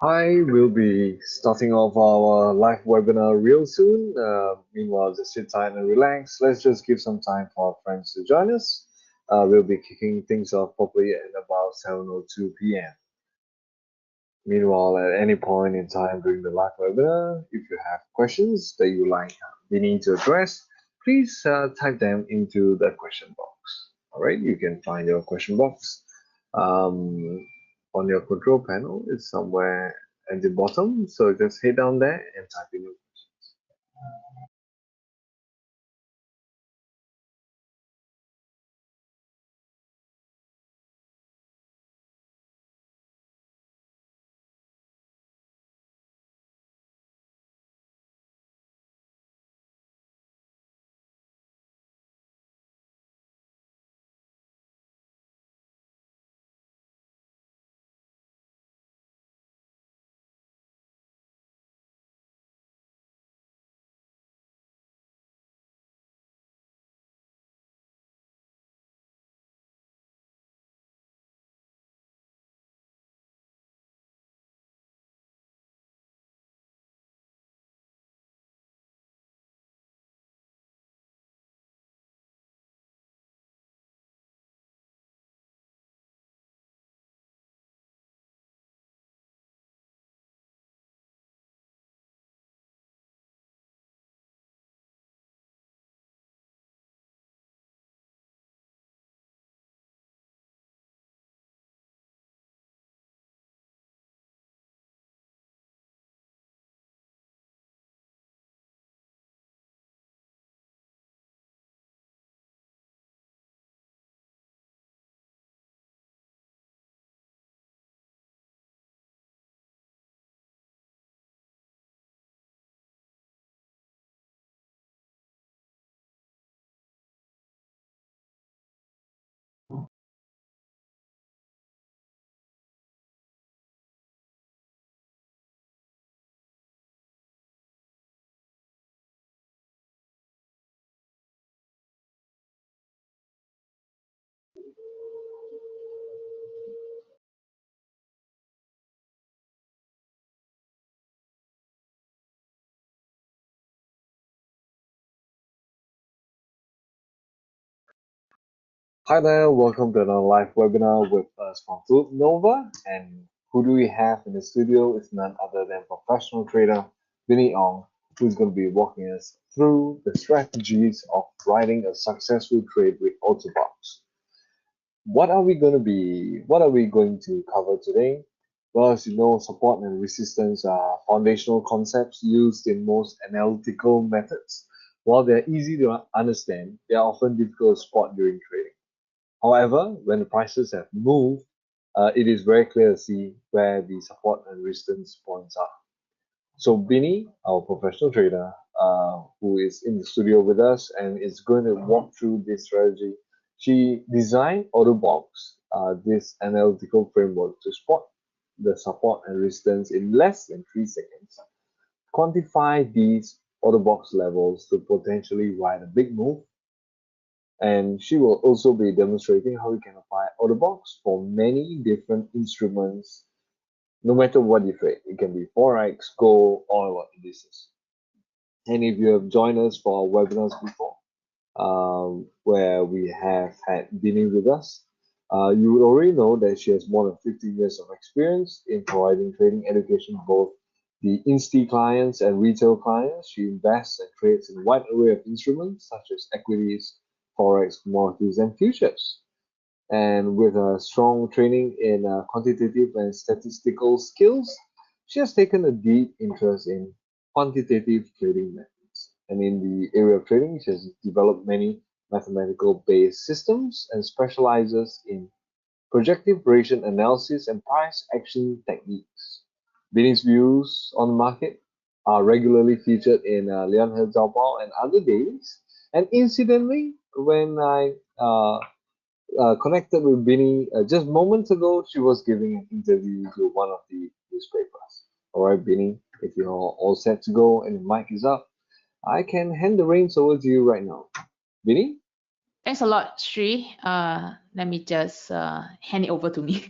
Hi, we'll be starting off our live webinar real soon. Meanwhile, just sit tight and relax. Let's just give some time for our friends to join us. We'll be kicking things off properly at about 7:02 p.m. Meanwhile, at any point in time during the live webinar, if you have questions that you like we need to address, please type them into the question box. All right, you can find your question box um, on your control panel. It's somewhere at the bottom, so just head down there and type in. Hi there, welcome to another live webinar with us from Phillip Nova. And who do we have in the studio? It's none other than professional trader Binni Ong, who's going to be walking us through the strategies of writing a successful trade with Autobox. What are we going to cover today? Well, as you know, support and resistance are foundational concepts used in most analytical methods. While they're easy to understand, they are often difficult to spot during trading. However, when the prices have moved, it is very clear to see where the support and resistance points are. So Binny, our professional trader, who is in the studio with us and is going to walk through this strategy, she designed Autobox, this analytical framework to spot the support and resistance in less than 3 seconds, quantify these Autobox levels to potentially ride a big move, and she will also be demonstrating how you can apply Autobox for many different instruments, no matter what you trade. It can be forex, gold, oil, or indices. And if you have joined us for our webinars before, where we have had Binny with us, you would already know that she has more than 15 years of experience in providing trading education to both the Insti clients and retail clients. She invests and trades in a wide array of instruments such as equities, forex, commodities, and futures. And with a strong training in quantitative and statistical skills, she has taken a deep interest in quantitative trading methods. And in the area of trading, she has developed many mathematical based systems and specializes in projective ration analysis and price action techniques. Binny's views on the market are regularly featured in Lianhe Zaobao and other dailies. And incidentally, when I connected with Binny just moments ago. She was giving an interview to one of the newspapers. All right, Binny, if you're all set to go and the mic is up, I can hand the reins over to you right now. Binny? Thanks a lot, Sri. Let me just hand it over to me.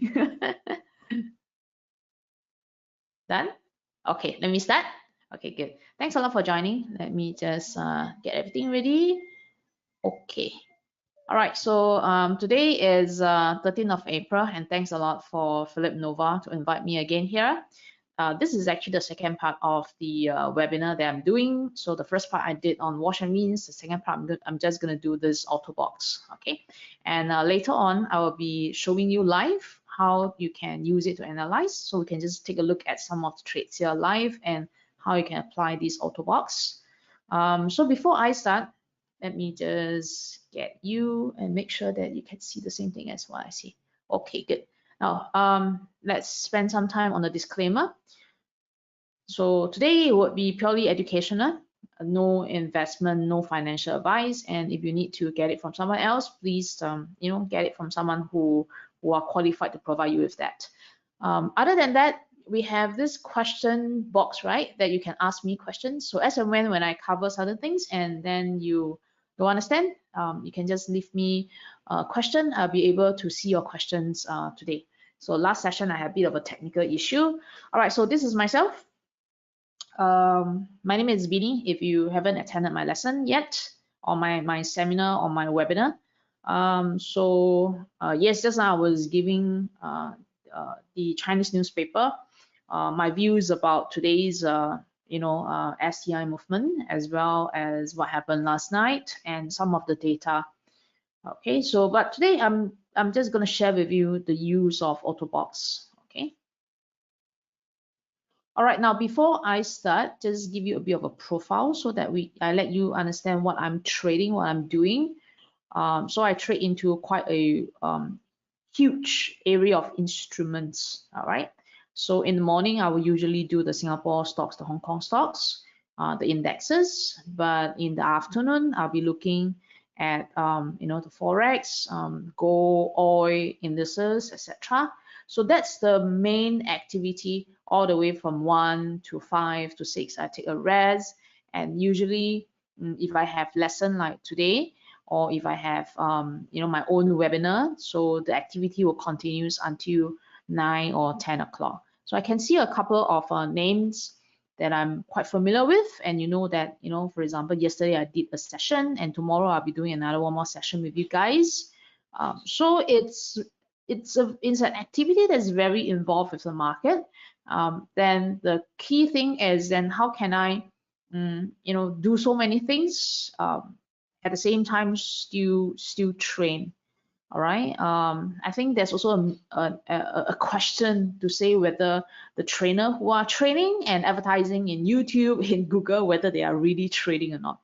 Done? Okay, let me start. Okay, good. Thanks a lot for joining. Let me just get everything ready. Okay. All right, so today is 13th of April, and thanks a lot for Phillip Nova to invite me again here. This is actually the second part of the webinar that I'm doing. So the first part I did on wash and rinse. The second part I'm just going to do this Autobox, okay? And later on, I will be showing you live how you can use it to analyze. So we can just take a look at some of the trades here live and how you can apply this Autobox. So before I start, let me just get you and make sure that you can see the same thing as what I see. Okay, good. Now, let's spend some time on the disclaimer. So today would be purely educational, no investment, no financial advice. And if you need to get it from someone else, please, get it from someone who are qualified to provide you with that. Other than that, we have this question box, right, that you can ask me questions. So as and when I cover certain things and then you don't understand, you can just leave me a question. I'll be able to see your questions today. So last session, I had a bit of a technical issue. All right, so this is myself. My name is Binni. If you haven't attended my lesson yet, or my seminar or my webinar, yes, just now I was giving the Chinese newspaper my views about today's STI movement, as well as what happened last night and some of the data. Okay, so but today I'm just going to share with you the use of Autobox. Okay. All right, now before I start, just give you a bit of a profile so that I let you understand what I'm trading, what I'm doing. So I trade into quite a huge area of instruments. All right. So in the morning, I will usually do the Singapore stocks, the Hong Kong stocks, the indexes. But in the afternoon, I'll be looking at the forex, gold, oil, indices, etc. So that's the main activity all the way from 1 to 5 to 6. I take a rest, and usually if I have lesson like today, or if I have my own webinar, so the activity will continue until 9 or 10 o'clock. So I can see a couple of names that I'm quite familiar with, and for example, yesterday I did a session, and tomorrow I'll be doing another one more session with you guys. So it's an activity that's very involved with the market. Then the key thing is then how can I do so many things at the same time still train. All right. I think there's also a question to say whether the trainer who are training and advertising in YouTube, in Google, whether they are really trading or not.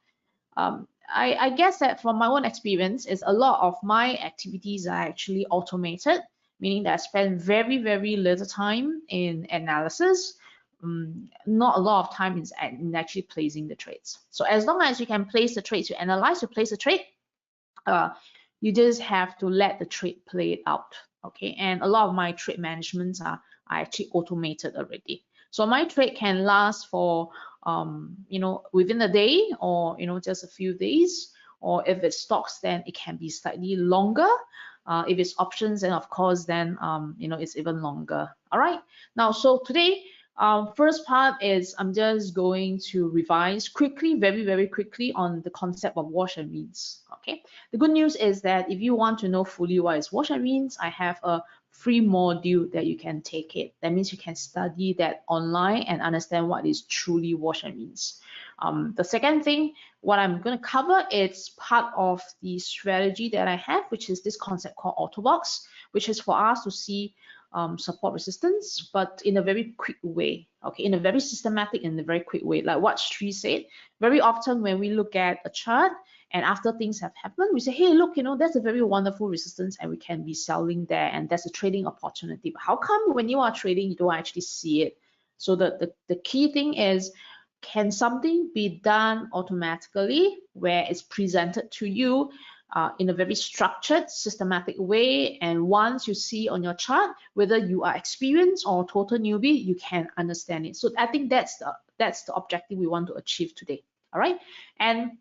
I guess that from my own experience is a lot of my activities are actually automated, meaning that I spend very, very little time in analysis, not a lot of time in actually placing the trades. So as long as you can place the trades, you analyze, you place the trade, you just have to let the trade play it out. Okay, and a lot of my trade managements are actually automated already. So my trade can last for within a day, or just a few days, or if it's stocks, then it can be slightly longer. If it's options, then of course then it's even longer. All right, now so today first part is I'm just going to revise quickly, very, very quickly on the concept of wash and rinse. Okay, the good news is that if you want to know fully what is wash and rinse, I have a free module that you can take it. That means you can study that online and understand what is truly wash and rinse. The second thing, what I'm going to cover, it's part of the strategy that I have, which is this concept called Autobox, which is for us to see support resistance, but in a very quick way, okay, in a very systematic and a very quick way. Like what Sri said, very often when we look at a chart and after things have happened, we say, hey, look, that's a very wonderful resistance and we can be selling there and that's a trading opportunity. But how come when you are trading, you don't actually see it? So the key thing is, can something be done automatically where it's presented to you in a very structured, systematic way, and once you see on your chart whether you are experienced or total newbie, you can understand it. So I think that's the objective we want to achieve today. All right, and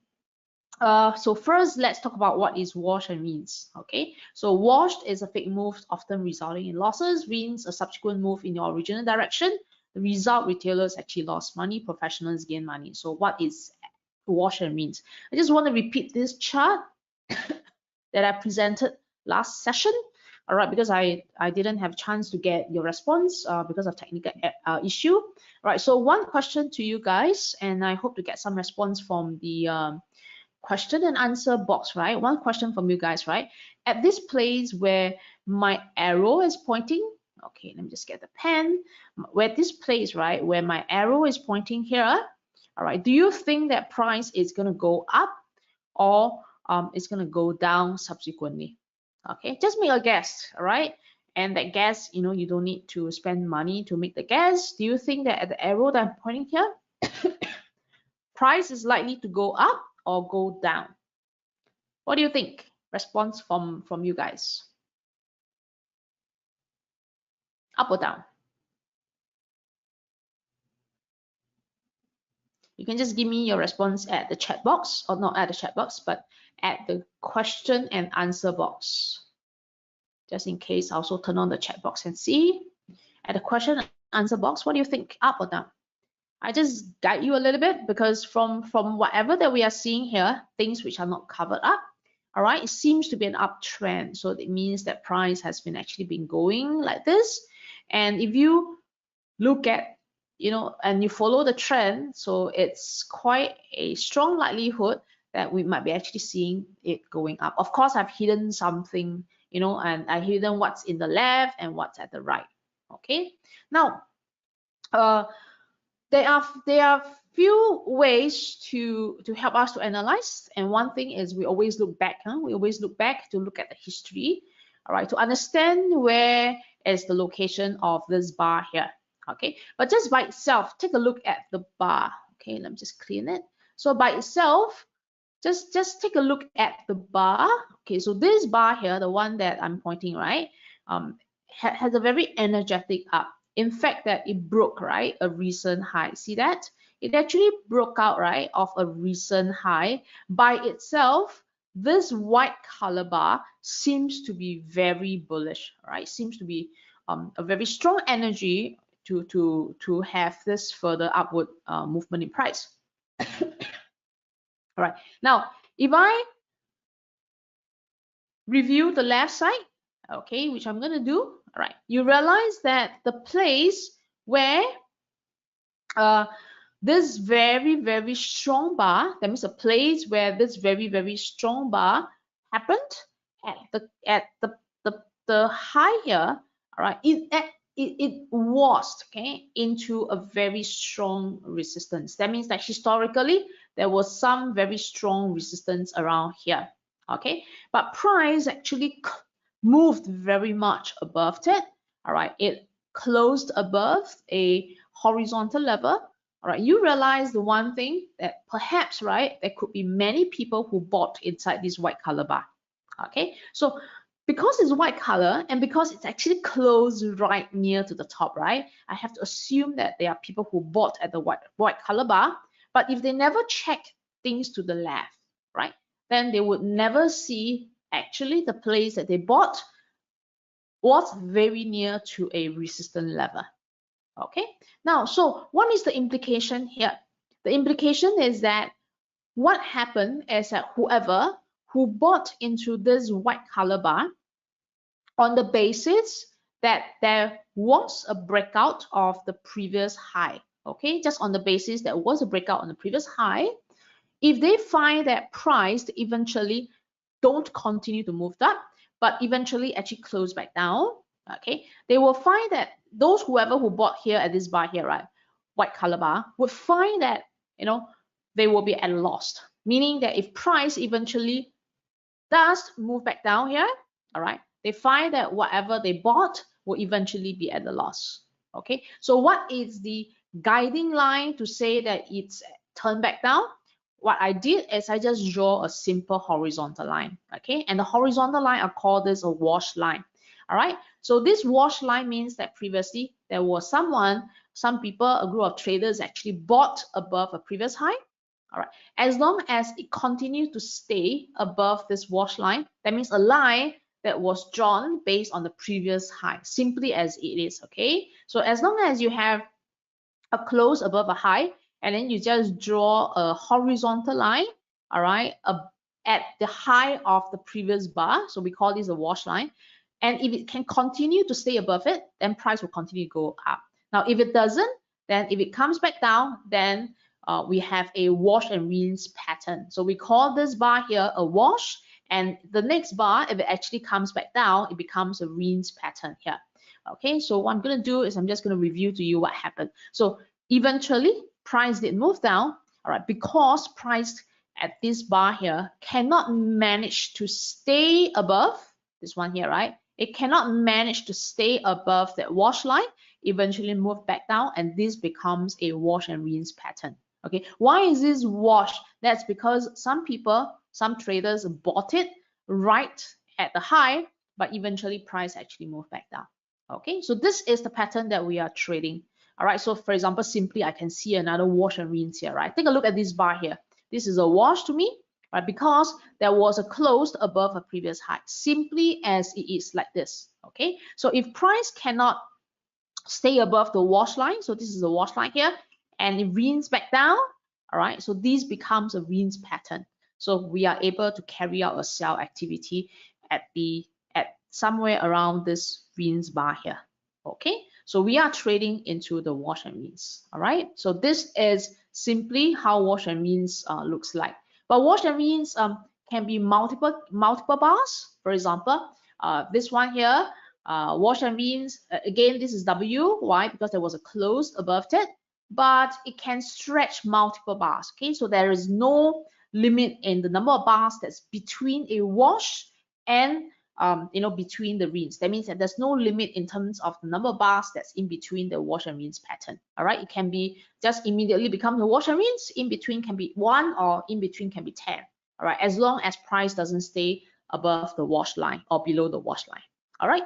so first, let's talk about what is wash and rinse. Okay, so washed is a fake move often resulting in losses. Rinse, a subsequent move in your original direction. The result, retailers actually lost money, professionals gain money. So what is wash and rinse? I just want to repeat this chart that I presented last session, all right, because I didn't have a chance to get your response because of technical issue. All right, so one question to you guys, and I hope to get some response from the question and answer box, right? One question from you guys, right? At this place where my arrow is pointing, okay, let me just get the pen. Where this place, right, where my arrow is pointing here, all right, do you think that price is going to go up or it's going to go down subsequently? Okay, just make a guess, all right? And that guess, you know, you don't need to spend money to make the guess. Do you think that at the arrow that I'm pointing here, price is likely to go up or go down? What do you think? Response from you guys. Up or down? You can just give me your response at the chat box, or not at the chat box, but at the question and answer box. Just in case, I also turn on the chat box and see. At the question and answer box, what do you think? Up or down? I just guide you a little bit because from whatever that we are seeing here, things which are not covered up, all right, it seems to be an uptrend. So it means that price has been actually been going like this. And if you look at, you know, and you follow the trend, so it's quite a strong likelihood that we might be actually seeing it going up. Of course, I've hidden something, you know, and I hidden what's in the left and what's at the right. Okay. Now, there are few ways to help us to analyze, and one thing is we always look back. We always look back to look at the history, all right, to understand where is the location of this bar here. Okay, but just by itself, take a look at the bar. Okay, let me just clean it. So by itself, just take a look at the bar. Okay, so this bar here, the one that I'm pointing, right, has a very energetic up. In fact, that it broke, right, a recent high. See that? It actually broke out, right, of a recent high. By itself, this white color bar seems to be very bullish, right? Seems to be a very strong energy to have this further upward movement in price. All right. Now, if I review the left side, okay, which I'm going to do, all right, you realize that the place where this very strong bar, that means a place where this very strong bar happened at the high here, all right, it was, okay, into a very strong resistance. That means that historically there was some very strong resistance around here, okay, but price actually moved very much above it. All right, it closed above a horizontal level. All right, you realize the one thing that perhaps, right, there could be many people who bought inside this white color bar. Okay, so because it's white color and because it's actually closed right near to the top, right, I have to assume that there are people who bought at the white color bar. But if they never check things to the left, right, then they would never see actually the place that they bought was very near to a resistance level. Okay, now, so what is the implication here? The implication is that what happened is that whoever who bought into this white color bar on the basis that there was a breakout of the previous high, okay, just on the basis that was a breakout on the previous high, if they find that price eventually don't continue to move up, but eventually actually close back down, okay, they will find that those whoever who bought here at this bar here, right, white color bar, would find that, you know, they will be at a loss, meaning that if price eventually does move back down here, all right, they find that whatever they bought will eventually be at a loss. Okay, so what is the guiding line to say that it's turned back down? What I did is I just draw a simple horizontal line, okay, and the horizontal line, I call this a wash line. All right, so this wash line means that previously there was some people, a group of traders actually bought above a previous high. All right, as long as it continues to stay above this wash line, that means a line that was drawn based on the previous high, simply as it is, okay? So as long as you have a close above a high, and then you just draw a horizontal line, all right, at the high of the previous bar. So we call this a wash line. And if it can continue to stay above it, then price will continue to go up. Now, if it doesn't, then if it comes back down, then we have a wash and rinse pattern. So we call this bar here a wash, and the next bar, if it actually comes back down, it becomes a rinse pattern here. Okay, so what I'm going to do is I'm just going to review to you what happened. So eventually, price did move down, all right, because price at this bar here cannot manage to stay above this one here, right? It cannot manage to stay above that wash line, eventually move back down, and this becomes a wash and rinse pattern. Okay, why is this wash? That's because some people, some traders bought it right at the high, but eventually price actually moved back down. Okay, so this is the pattern that we are trading. All right, so for example, simply I can see another wash and rinse here, right? Take a look at this bar here. This is a wash to me, right? Because there was a close above a previous high, simply as it is like this. Okay, so if price cannot stay above the wash line, so this is a wash line here, and it rinse back down, all right, so this becomes a rinse pattern. So we are able to carry out a sell activity at somewhere around this rinse bar here. Okay, so we are trading into the wash and rinse. All right, so this is simply how wash and rinse looks like. But wash and rinse can be multiple bars. For example, this one here, wash and rinse, again, this is W. Why? Because there was a close above it, but it can stretch multiple bars. Okay, so there is no limit in the number of bars that's between a wash and between the rinse. That means that there's no limit in terms of the number of bars that's in between the wash and rinse pattern. All right, it can be just immediately become the wash and rinse. In between can be 1, or in between can be 10. All right, as long as price doesn't stay above the wash line or below the wash line. All right.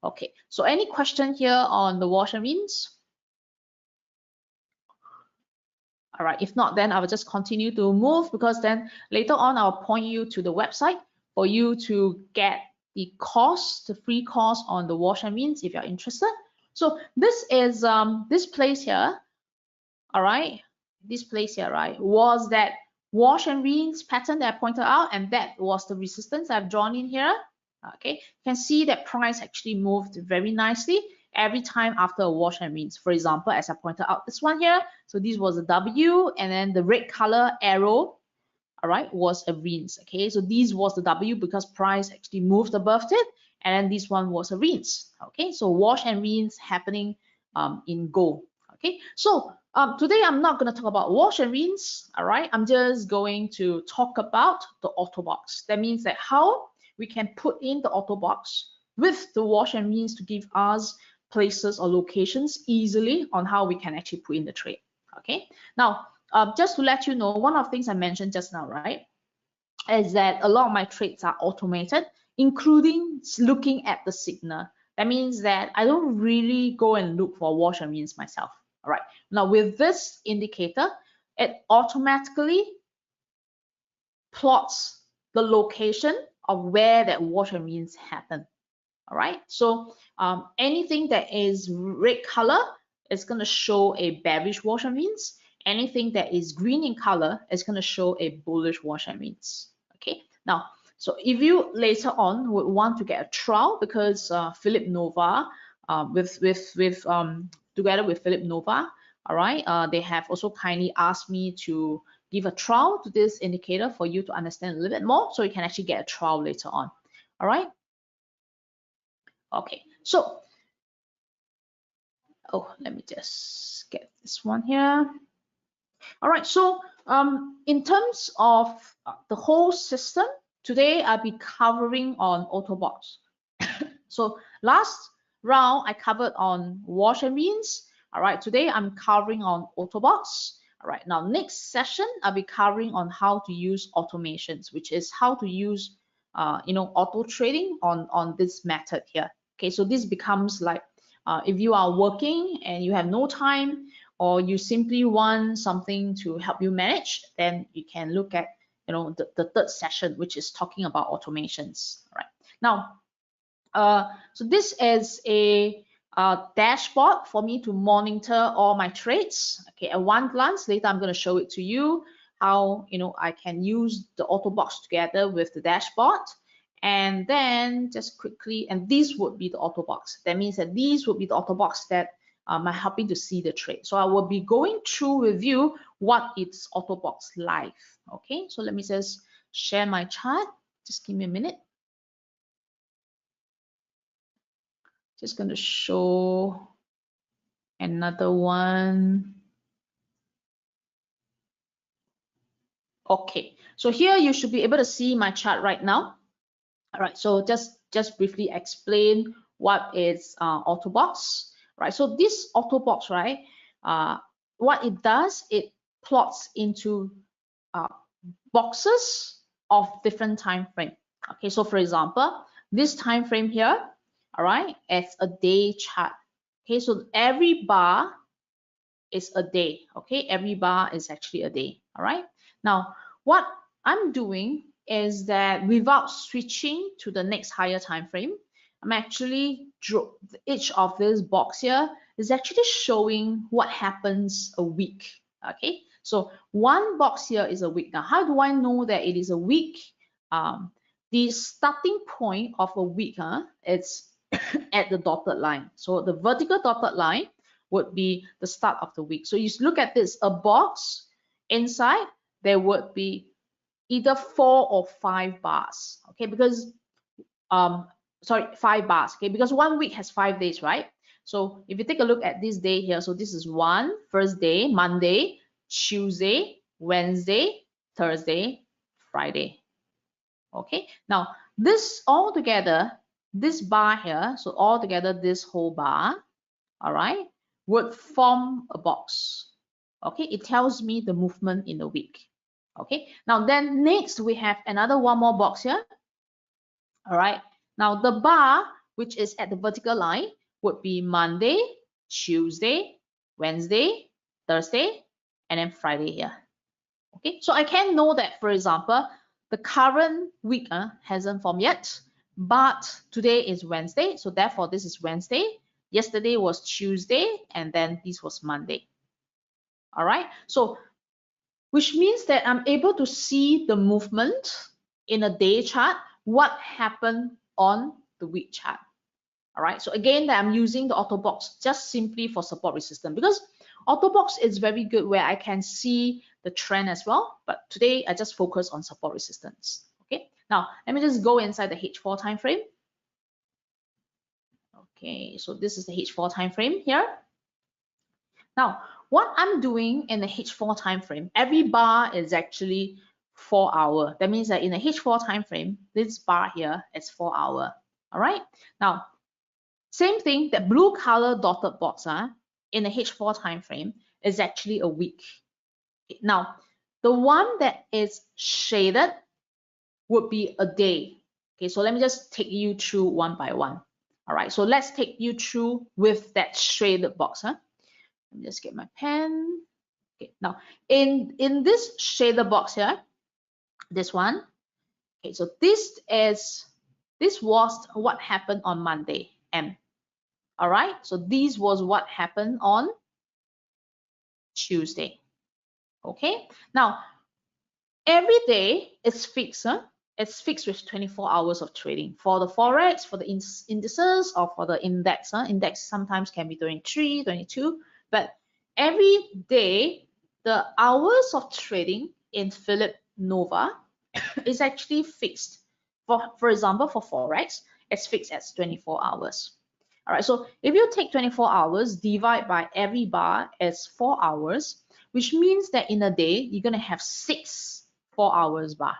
Okay, so any question here on the wash and rinse? All right, if not, then I will just continue to move, because then later on I'll point you to the website for you to get the course, the free course on the wash and rinse if you're interested. So this is this place here, all right, this place here, right, was that wash and rinse pattern that I pointed out, and that was the resistance I've drawn in here. Okay, you can see that price actually moved very nicely every time after a wash and rinse. For example, as I pointed out, this one here, so this was a W, and then the red color arrow, all right, was a rinse. Okay, so this was the W because price actually moved above it, and then this one was a rinse. Okay, so wash and rinse happening in gold. Okay, so today I'm not going to talk about wash and rinse. All right, I'm just going to talk about the Autobox. That means that how we can put in the Autobox with the wash and rinse to give us places or locations easily on how we can actually put in the trade. Okay, now just to let you know, one of the things I mentioned just now, right, is that a lot of my trades are automated, including looking at the signal. That means that I don't really go and look for wash and rinse myself. All right, now with this indicator, it automatically plots the location of where that wash and rinse happened. All right, so anything that is red color is going to show a bearish wash and rinse. Anything that is green in color is going to show a bullish wash and rinse. Okay, now, so if you later on would want to get a trial, because Phillip Nova, together with Phillip Nova, all right, they have also kindly asked me to give a trial to this indicator for you to understand a little bit more, so you can actually get a trial later on. All right. Okay, so let me just get this one here. All right, so in terms of the whole system, today I'll be covering on Autobox. So last round I covered on wash and rinse. All right, today I'm covering on Autobox. All right, now next session I'll be covering on how to use automations, which is how to use auto trading on this method here. Okay, so this becomes like if you are working and you have no time, or you simply want something to help you manage, then you can look at the third session, which is talking about automations. All right, now so this is a dashboard for me to monitor all my trades. Okay, at one glance, later I'm going to show it to you how I can use the Autobox together with the dashboard. And then just quickly, and this would be the Autobox. That means that these would be the Autobox that are helping to see the trade. So I will be going through with you what is Autobox live. Okay, so let me just share my chart. Just give me a minute. Just going to show another one. Okay, so here you should be able to see my chart right now. All right, so just briefly explain what is Autobox. Right, so this Autobox, right, what it does, it plots into boxes of different time frame. Okay, so for example, this time frame here, all right, it's a day chart. Okay, so every bar is a day. Okay, every bar is actually a day. All right, now what I'm doing is that without switching to the next higher time frame, I'm actually each of this box here is actually showing what happens a week. Okay, so one box here is a week. Now, how do I know that it is a week? The starting point of a week, it's at the dotted line. So the vertical dotted line would be the start of the week. So you look at this, a box inside, there would be either 4 or 5 bars, okay, because 5 bars, okay, because 1 week has 5 days, right? So if you take a look at this day here, so this is first day, Monday, Tuesday, Wednesday, Thursday, Friday. Okay, now this all together, this bar here, so all together this whole bar, all right, would form a box. Okay, it tells me the movement in the week. Okay, now then next we have another one more box here. All right, now the bar which is at the vertical line would be Monday, Tuesday, Wednesday, Thursday, and then Friday here. Okay, so I can know that, for example, the current week hasn't formed yet, but today is Wednesday, so therefore this is Wednesday. Yesterday was Tuesday, and then this was Monday. All right, so which means that I'm able to see the movement in a day chart, what happened on the week chart. All right, so again, that I'm using the Autobox just simply for support resistance, because Autobox is very good where I can see the trend as well, but today I just focus on support resistance. Okay, now let me just go inside the H4 time frame. Okay, so this is the H4 time frame here. Now, what I'm doing in the H4 time frame, every bar is actually 4 hours. That means that in the H4 time frame, this bar here is 4 hours. All right. Now, same thing, that blue color dotted box in the H4 time frame is actually a week. Now, the one that is shaded would be a day. Okay, so let me just take you through one by one. All right, so let's take you through with that shaded box. Let me just get my pen. Okay, now in this shaded box here, this one. Okay, so this was what happened on Monday, M. All right, so this was what happened on Tuesday. Okay, now every day is fixed. It's fixed with 24 hours of trading for the forex, for the indices, or for the index. Index sometimes can be 23, 22, but every day the hours of trading in Phillip Nova is actually fixed. For example, for forex, it's fixed at 24 hours. All right, so if you take 24 hours, divide by every bar as 4 hours, which means that in a day, you're going to have 6 4 hours bar.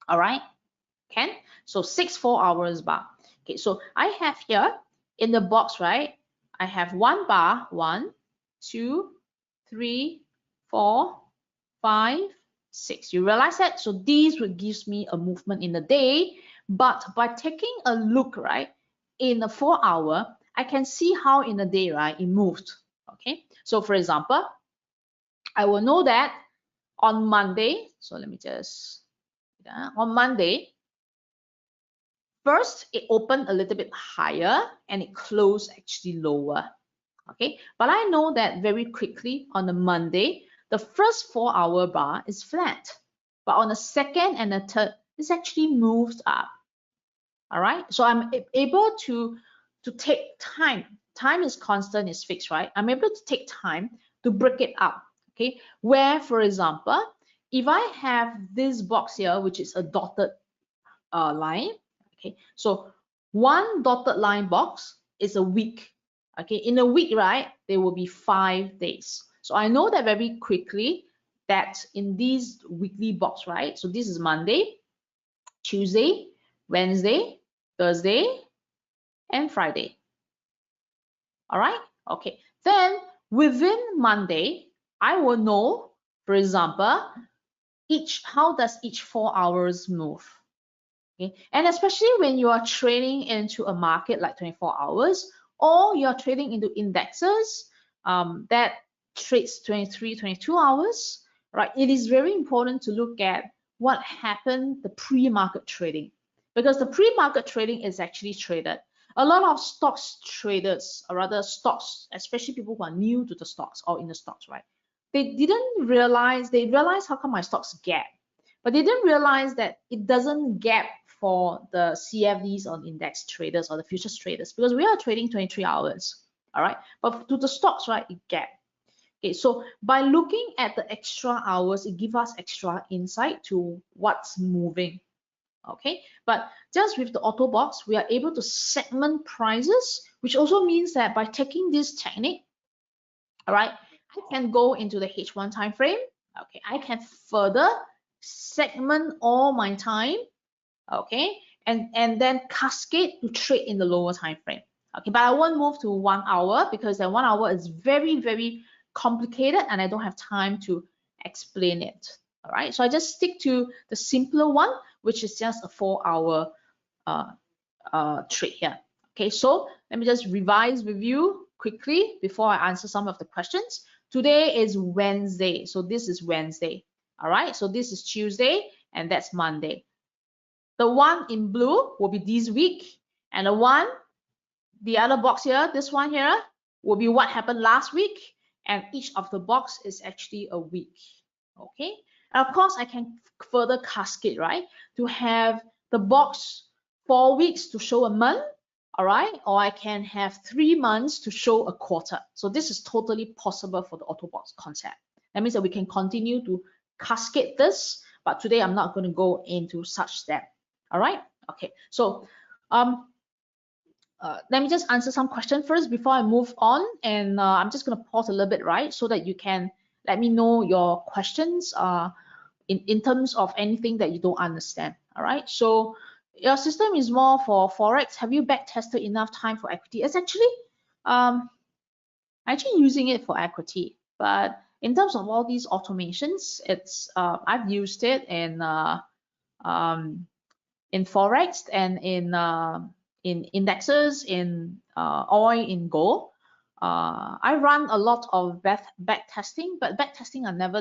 All right, okay? So 6 4 hours bar. Okay, so I have here in the box, right? I have one bar, 1, 2, 3, 4, 5, 6. You realize that? So these would gives me a movement in the day, but by taking a look, right, in a 4 hour, I can see how in a day, right, it moved. Okay, so for example, I will know that on Monday, so let me just, on Monday, first it opened a little bit higher and it closed actually lower. Okay, but I know that very quickly on the Monday, the first 4-hour bar is flat, but on the second and the third, it's actually moved up. All right, so I'm able to take time. Time is constant, is fixed, right? I'm able to take time to break it up. Okay, where, for example, if I have this box here, which is a dotted line, okay, so one dotted line box is a week. Okay, in a week, right, there will be 5 days. So I know that very quickly that in these weekly box, right, so this is Monday, Tuesday, Wednesday, Thursday, and Friday. All right, okay, then within Monday, I will know, for example, how does each 4 hours move. Okay, and especially when you are trading into a market like 24 hours, or you're trading into indexes that trades 23, 22 hours, right? It is very important to look at what happened the pre-market trading, because the pre-market trading is actually traded. A lot of stocks traders, or rather stocks, especially people who are new to the stocks or in the stocks, right? They realized how come my stocks gap, but they didn't realize that it doesn't gap for the CFDs or index traders or the futures traders, because we are trading 23 hours, all right? But to the stocks, right, it gap. Okay, so by looking at the extra hours, it gives us extra insight to what's moving, okay? But just with the Autobox, we are able to segment prices, which also means that by taking this technique, all right, I can go into the H1 time frame, okay? I can further segment all my time, okay, and then cascade to trade in the lower time frame. Okay, but I won't move to 1 hour, because that 1 hour is very, very complicated and I don't have time to explain it. All right, so I just stick to the simpler one, which is just a 4-hour trade here. Okay, so let me just revise with you quickly before I answer some of the questions. Today is Wednesday, so this is Wednesday. All right, so this is Tuesday and that's Monday. The one in blue will be this week, and the other box here, this one here, will be what happened last week, and each of the box is actually a week. Okay, and of course I can further cascade, right, to have the box 4 weeks to show a month, all right, or I can have 3 months to show a quarter. So this is totally possible for the Autobox concept. That means that we can continue to cascade this, but today I'm not going to go into such step. All right, okay, so let me just answer some questions first before I move on, and I'm just going to pause a little bit, right, so that you can let me know your questions in terms of anything that you don't understand. All right, so your system is more for forex. Have you back tested enough time for equity? It's actually using it for equity, but in terms of all these automations, it's I've used it in forex and in indexes, in oil, in gold. I run a lot of back testing, but back testing are never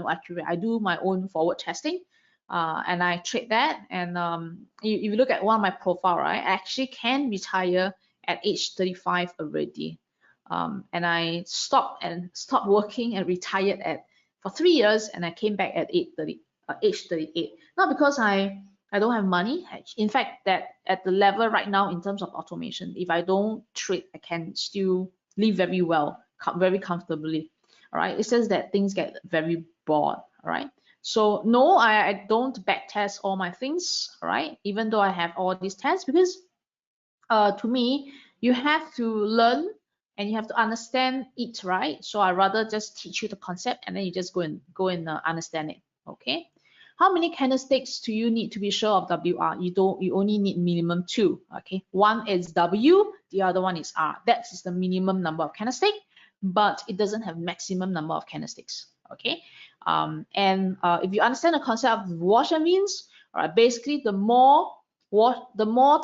accurate. I do my own forward testing, and I trade that. And if you look at one of my profile, right, I actually can retire at age 35 already. And I stopped working and retired for 3 years, and I came back at age 38. Not because I don't have money. In fact, that at the level right now in terms of automation, if I don't trade, I can still live very well, very comfortably. All right. It's just that things get very bored. All right. So no, I don't back test all my things. All right. Even though I have all these tests, because to me, you have to learn and you have to understand it, right? So I rather just teach you the concept and then you just go and understand it. Okay. How many candlesticks do you need to be sure of WR? You only need minimum 2. Okay, one is W, the other one is R. That is the minimum number of candlesticks, but it doesn't have maximum number of candlesticks. Okay, if you understand the concept of wash and rinse, all right, basically the more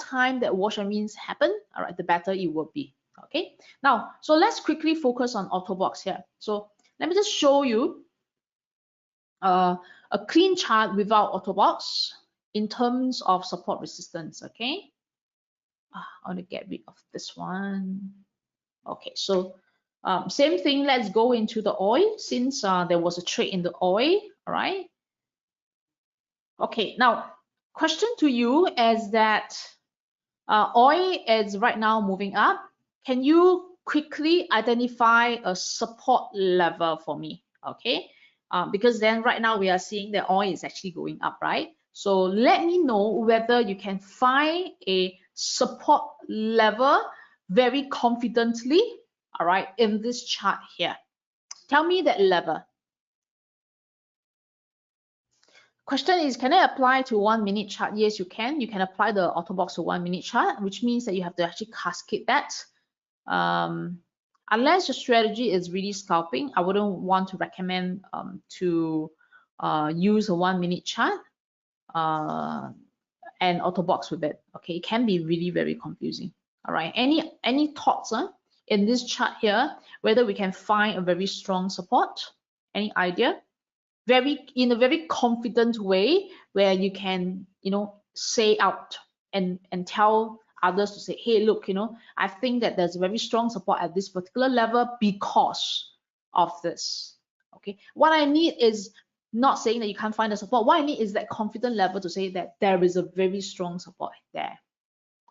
time that wash and rinse happen, all right, the better it will be. Okay, now so let's quickly focus on Autobox here. So let me just show you a clean chart without Autobox. in terms of support resistance. Okay, I want to get rid of this one. Okay, so same thing, let's go into the oil since there was a trade in the oil. All right. Okay, now question to you is that oil is right now moving up. Can you quickly identify a support level for me? Okay, because then right now we are seeing that oil is actually going up, right? So let me know whether you can find a support level very confidently, all right, in this chart here. Tell me that level. Question is, can I apply to 1 minute chart? Yes, you can. You can apply the Autobox to 1 minute chart, which means that you have to actually cascade that. Unless your strategy is really scalping, I wouldn't want to recommend to use a 1 minute chart and Autobox with it. Okay, it can be really very confusing. All right, any thoughts in this chart here, whether we can find a very strong support? Any idea? In a very confident way where you can, you know, say out and tell others to say, hey, look, you know, I think that there's very strong support at this particular level because of this. Okay, what I need is not saying that you can't find the support. What I need is that confident level to say that there is a very strong support there.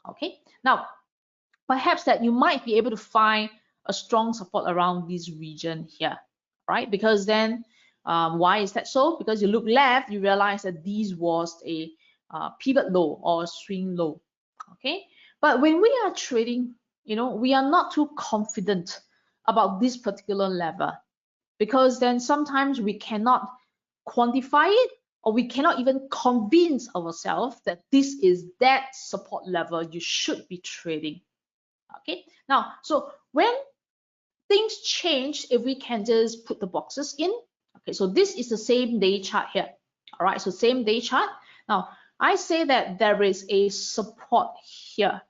Okay, now perhaps that you might be able to find a strong support around this region here, right? Because then why is that so? Because you look left, you realize that this was a pivot low or a swing low. Okay, but when we are trading, you know, we are not too confident about this particular level, because then sometimes we cannot quantify it, or we cannot even convince ourselves that this is that support level you should be trading. Okay, now so when things change, if we can just put the boxes in. Okay, so this is the same day chart here. All right, so same day chart. Now I say that there is a support here.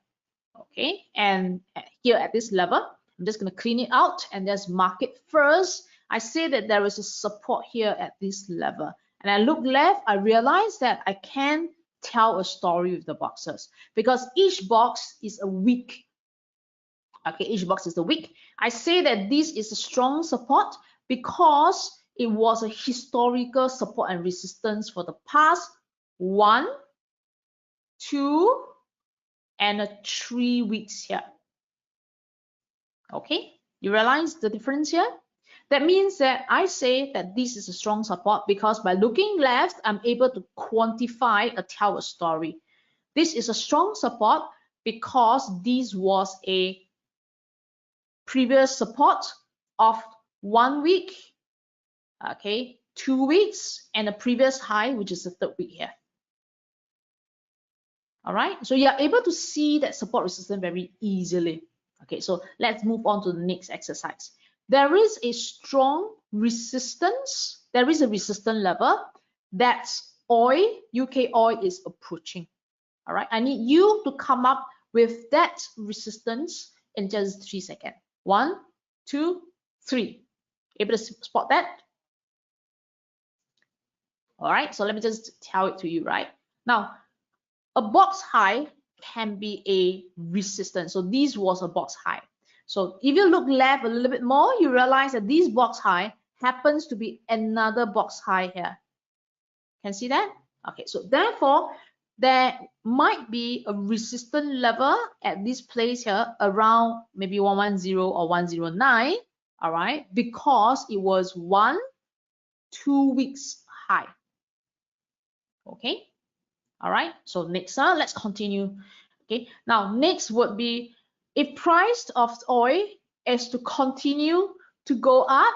Okay, and here at this level, I'm just going to clean it out and just mark it first. I say that there is a support here at this level, and I look left, I realize that I can tell a story with the boxes because each box is a week. Okay, each box is a week. I say that this is a strong support because it was a historical support and resistance for the past 1, 2, and 3 weeks here. Okay, you realize the difference here? That means that I say that this is a strong support because by looking left, I'm able to quantify or tell a story. This is a strong support because this was a previous support of 1 week, okay, 2 weeks, and a previous high, which is the 3rd week here. All right, so you're able to see that support resistance very easily. Okay, so let's move on to the next exercise. There is a strong resistance. There is a resistance level that oil, UK oil, is approaching. All right, I need you to come up with that resistance in just 3 seconds. 1, 2, 3. Able to spot that? All right, so let me just tell it to you, right? Now, a box high can be a resistance. So this was a box high. So if you look left a little bit more, you realize that this box high happens to be another box high here. Can see that? Okay, so therefore, there might be a resistance level at this place here around maybe 110 or 109, all right, because it was 1, 2 weeks high. Okay, all right, so next, let's continue. Okay, now next would be if price of oil is to continue to go up,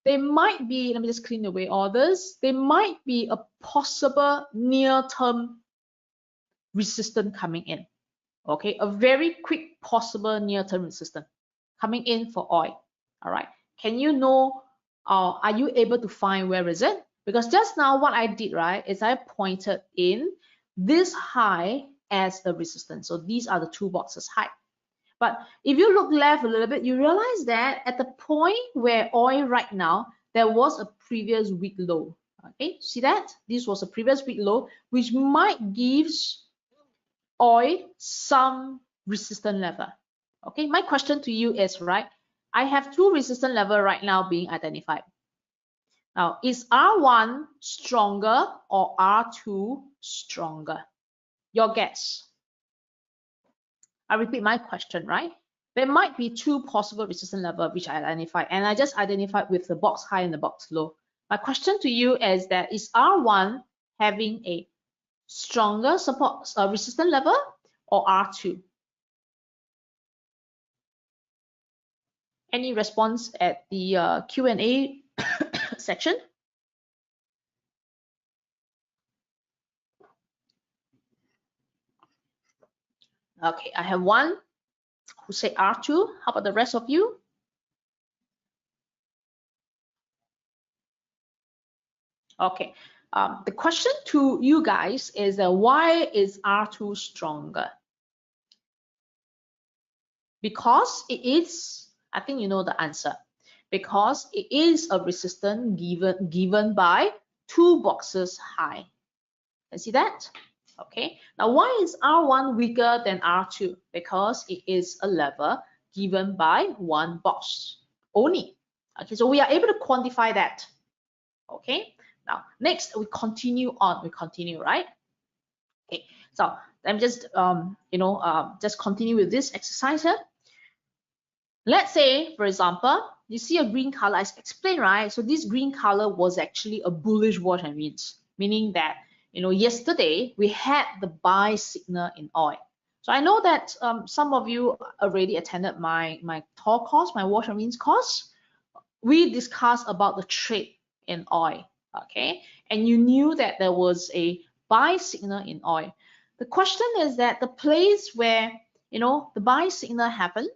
there might be, let me just clean away all this, there might be a possible near-term resistance coming in. Okay, a very quick possible near-term resistance coming in for oil. All right, can you know, are you able to find where is it? Because just now what I did, right, is I pointed in this high as the resistance. So these are the 2 boxes high. But if you look left a little bit, you realize that at the point where oil right now, there was a previous week low. Okay, see that? This was a previous week low, which might give oil some resistance level. Okay, my question to you is, right, I have two resistance level right now being identified. Now, is R1 stronger or R2 stronger? Your guess. I repeat my question, right? There might be two possible resistance level which I identified, and I just identified with the box high and the box low. My question to you is that is R1 having a stronger support resistance level or R2? Any response at the Q&A section? Okay, I have one who say R2. How about the rest of you? Okay, the question to you guys is why is R2 stronger? Because it is, I think you know the answer. Because it is a resistance given by two boxes high. Can see that? Okay. Now, why is R1 weaker than R2? Because it is a level given by one box only. Okay, so we are able to quantify that. Okay. Now, next we continue on. We continue, right? Okay. So let me just just continue with this exercise here. Let's say, for example, you see a green color, I explained, right? So this green color was actually a bullish wash and rinse, meaning that, yesterday we had the buy signal in oil. So I know that some of you already attended my talk course, my wash and rinse course. We discussed about the trade in oil, okay? And you knew that there was a buy signal in oil. The question is that the place where, the buy signal happened,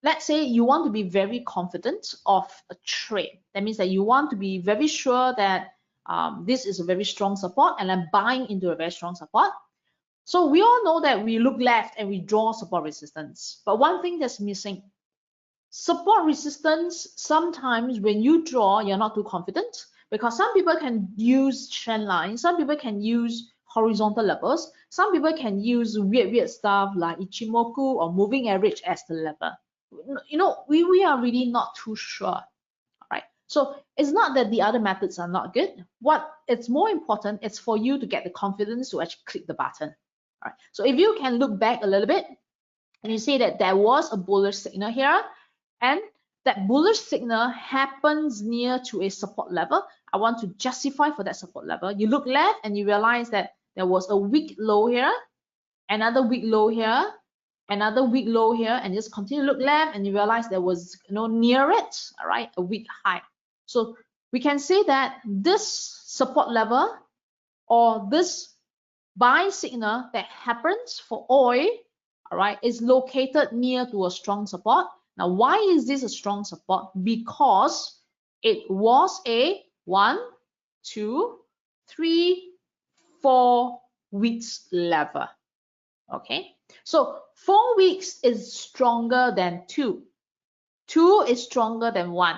let's say you want to be very confident of a trade. That means that you want to be very sure that this is a very strong support and I'm buying into a very strong support. So we all know that we look left and we draw support resistance. But one thing that's missing, support resistance, sometimes when you draw, you're not too confident because some people can use trend lines, some people can use horizontal levels, some people can use weird stuff like Ichimoku or moving average as the level. We are really not too sure. All right. So it's not that the other methods are not good. What it's more important is for you to get the confidence to actually click the button. All right. So if you can look back a little bit and you see that there was a bullish signal here, and that bullish signal happens near to a support level. I want to justify for that support level. You look left and you realize that there was a weak low here, another weak low here, another weak low here, and just continue to look left and you realize there was near it, all right, a weak high. So we can say that this support level or this buy signal that happens for oil, all right, is located near to a strong support. Now, why is this a strong support? Because it was a 1, 2, 3, 4 weeks level. Okay, so 4 weeks is stronger than 2. 2 is stronger than 1.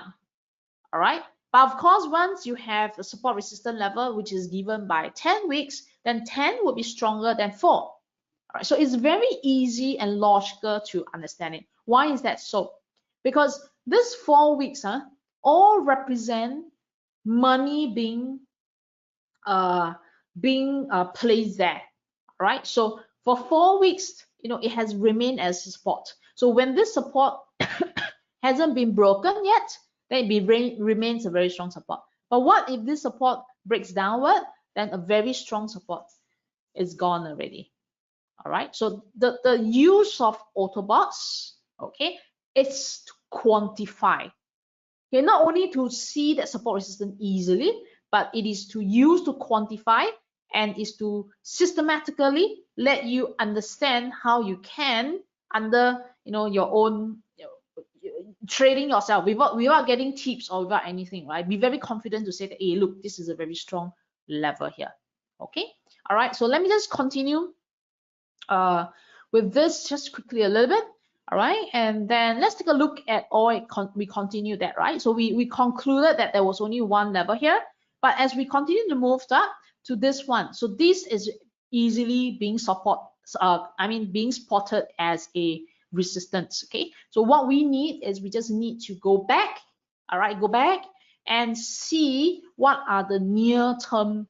All right, but of course, once you have the support resistance level, which is given by 10 weeks, then 10 will be stronger than 4. All right, so it's very easy and logical to understand it. Why is that so? Because this 4 weeks all represent money being placed there. All right, so for 4 weeks, it has remained as support. So when this support hasn't been broken yet, then it remains a very strong support. But what if this support breaks downward? Then a very strong support is gone already. All right, so the use of Autobox, okay, it's to quantify. Okay, not only to see that support resistance easily, but it is to use to quantify and is to systematically let you understand how you can, under your own trading yourself without getting tips or without anything, right? Be very confident to say that, hey, look, this is a very strong level here. Okay, all right, so let me just continue with this just quickly a little bit. All right, and then let's take a look at oil. We continue that, right? So we concluded that there was only one level here. But as we continue to move up to this one, so this is easily being being spotted as a resistance. Okay, so what we need is we just need to go back. All right, go back and see what are the near-term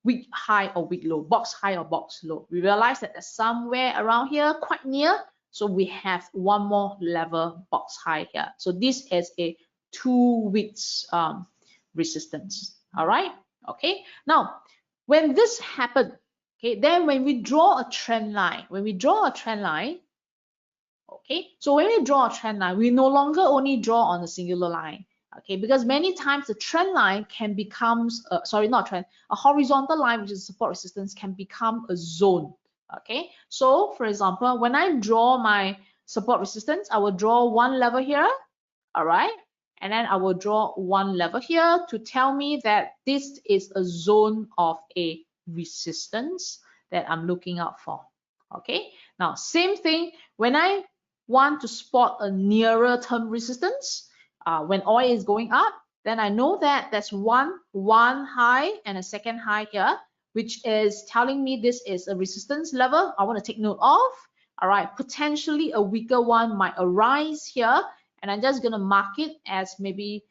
week high or week low, box high or box low. We realize that there's somewhere around here, quite near. So we have one more level box high here. So this is a 2 weeks resistance. All right. Okay. Now, when this happened, okay, then when we draw a trend line, okay, so when we draw a trend line, we no longer only draw on a singular line. Okay, because many times the trend line can become, a horizontal line, which is support resistance, can become a zone. Okay, so for example, when I draw my support resistance, I will draw one level here, all right, and then I will draw one level here to tell me that this is a zone of a resistance that I'm looking out for. Okay, now same thing when I want to spot a nearer term resistance. When oil is going up, then I know that there's one high and a second high here, which is telling me this is a resistance level I want to take note of. All right, potentially a weaker one might arise here, and I'm just going to mark it as maybe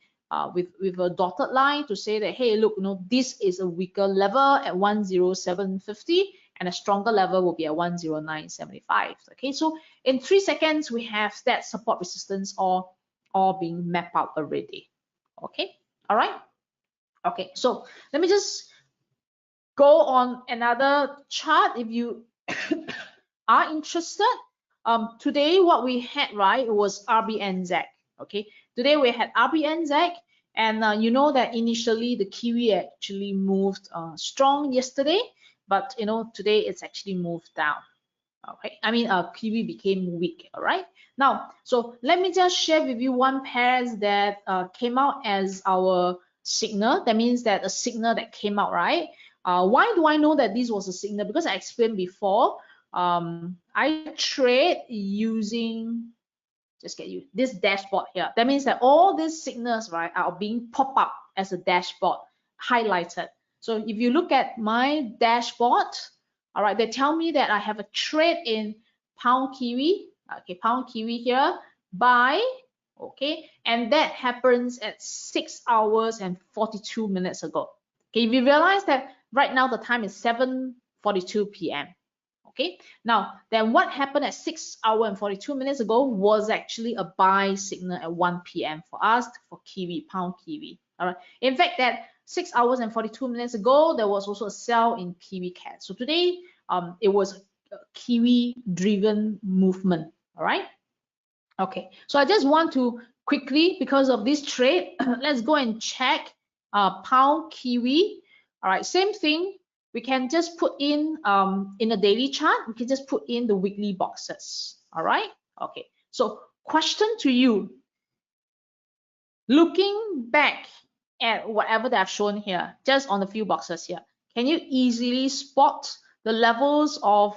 with a dotted line to say that, hey, look, this is a weaker level at 107.50, and a stronger level will be at 109.75. Okay, so in 3 seconds, we have that support resistance all being mapped out already. Okay, all right. Okay, so let me just go on another chart if you are interested. Today what we had, right, was RBNZ. Okay, today we had RBNZ, and you know that initially the Kiwi actually moved strong yesterday, but today it's actually moved down. Okay, Kiwi became weak. All right, now so let me just share with you one pair that came out as our signal. That means that a signal that came out, right? Why do I know that this was a signal? Because I explained before, I trade using, just get you this dashboard here. That means that all these signals, right, are being popped up as a dashboard, highlighted. So if you look at my dashboard, all right, they tell me that I have a trade in pound Kiwi, okay, pound Kiwi here, buy, okay, and that happens at 6 hours and 42 minutes ago. Okay, if you realize that right now the time is 7:42 p.m. Okay, now then what happened at 6 hours and 42 minutes ago was actually a buy signal at 1 p.m. for us for Kiwi, pound Kiwi. All right, in fact, that 6 hours and 42 minutes ago, there was also a sell in Kiwi Cat. So today, it was a Kiwi driven movement. All right. Okay. So I just want to quickly, because of this trade, let's go and check pound Kiwi. All right. Same thing. We can just put in a daily chart. We can just put in the weekly boxes. All right. Okay. So question to you. Looking back at whatever that I've shown here, just on a few boxes here, can you easily spot the levels of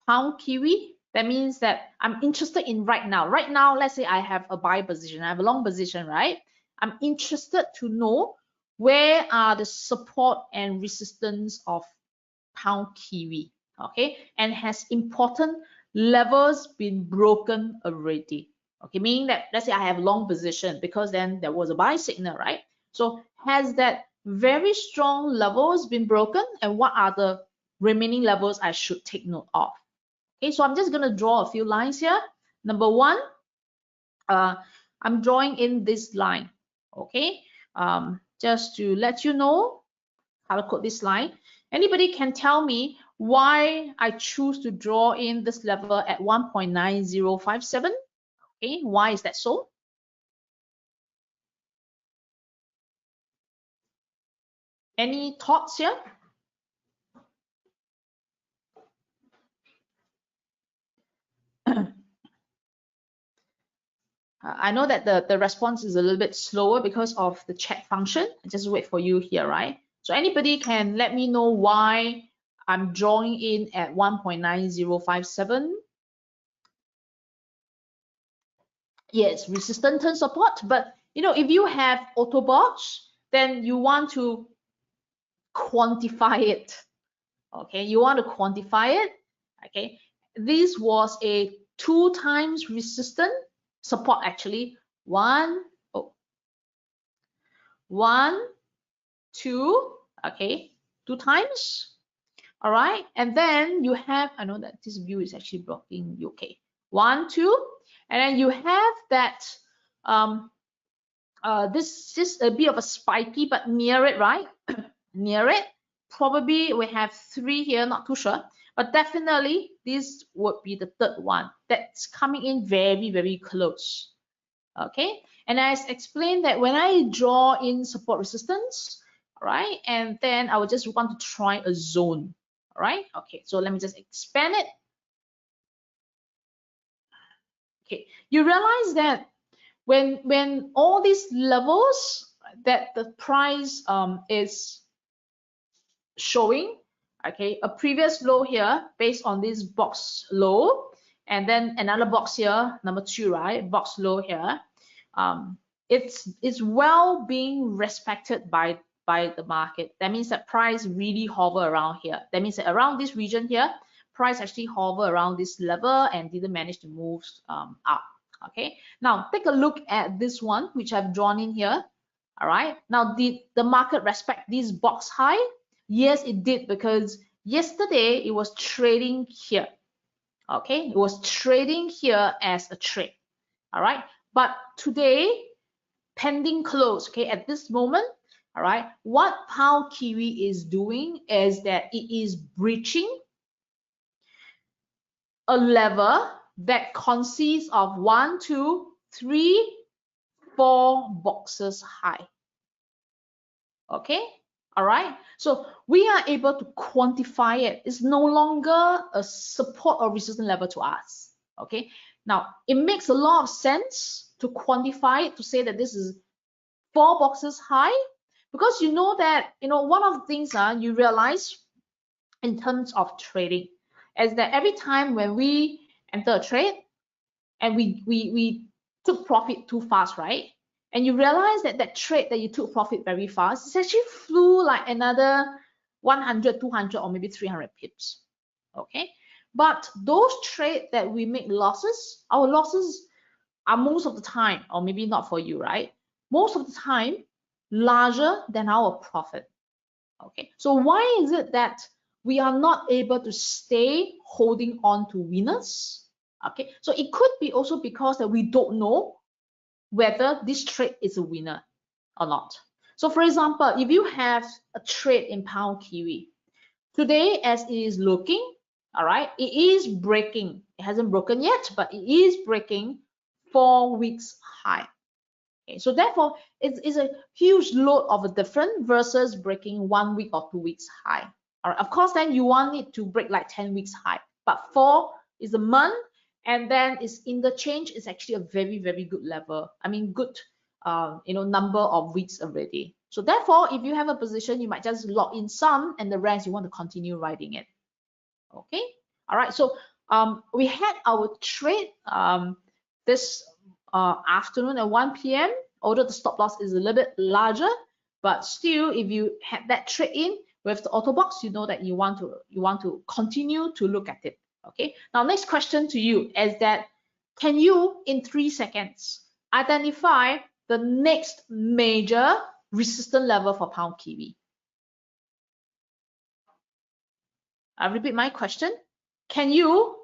pound Kiwi? That means that I'm interested in right now. Right now, let's say I have a buy position, I have a long position, right? I'm interested to know where are the support and resistance of pound Kiwi, okay? And has important levels been broken already? Okay, meaning that let's say I have long position because then there was a buy signal, right? So has that very strong levels been broken, and what are the remaining levels I should take note of? Okay, so I'm just going to draw a few lines here. Number one, I'm drawing in this line. Okay, just to let you know how to code this line. Anybody can tell me why I choose to draw in this level at 1.9057? Okay, why is that so? Any thoughts here? I know that the response is a little bit slower because of the chat function. I just wait for you here, right? So anybody can let me know why I'm drawing in at 1.9057. Yes, resistance turn support. But if you have Autobox, then you want to quantify it. Okay, you want to quantify it. Okay, this was a 2 times resistance support actually. 1, 2, okay, 2 times. All right, and then you have, I know that this view is actually blocking you. Okay, 1, 2, and then you have that this is a bit of a spiky, but near it, right? Near it, probably we have 3 here, not too sure, but definitely this would be the third one that's coming in very, very close. Okay, and as explained that when I draw in support resistance, all right, and then I would just want to try a zone. All right, okay, so let me just expand it. Okay, you realize that when all these levels that the price is showing, okay, a previous low here based on this box low, and then another box here, number 2, right, box low here, it's well being respected by the market. That means that price really hover around here. That means that around this region here, price actually hover around this level and didn't manage to move up. Okay, now take a look at this one which I've drawn in here. All right, now did the market respect this box high? Yes, it did, because yesterday it was trading here. Okay, it was trading here as a trade. All right, but today pending close, okay, at this moment, all right, what pound kiwi is doing is that it is breaching a level that consists of 1, 2, 3, 4 boxes high. Okay, all right, so we are able to quantify it. It's no longer a support or resistance level to us. Okay, now it makes a lot of sense to quantify it, to say that this is 4 boxes high, because you know that, you know, one of the things you realize in terms of trading is that every time when we enter a trade and we took profit too fast, right? And you realize that that trade that you took profit very fast, it actually flew like another 100, 200, or maybe 300 pips. Okay, but those trades that we make losses, our losses are most of the time, or maybe not for you, right? Most of the time larger than our profit. Okay, so why is it that we are not able to stay holding on to winners? Okay, so it could be also because that we don't know whether this trade is a winner or not. So for example, if you have a trade in pound kiwi, today as it is looking, all right, it is breaking. It hasn't broken yet, but it is breaking 4 weeks high. Okay, so therefore, it's a huge load of a difference versus breaking 1 week or 2 weeks high. All right, of course, then you want it to break like 10 weeks high, but 4 is a month, and then its interchange is actually a very, very good level. I mean, good, you know, number of weeks already. So therefore, if you have a position, you might just lock in some, and the rest you want to continue riding it. Okay, all right. So we had our trade this afternoon at 1 p.m. Although the stop loss is a little bit larger, but still, if you had that trade in with the Autobox, you know that you want to continue to look at it. Okay. Now, next question to you is that, can you in 3 seconds identify the next major resistance level for pound kiwi? I repeat my question. Can you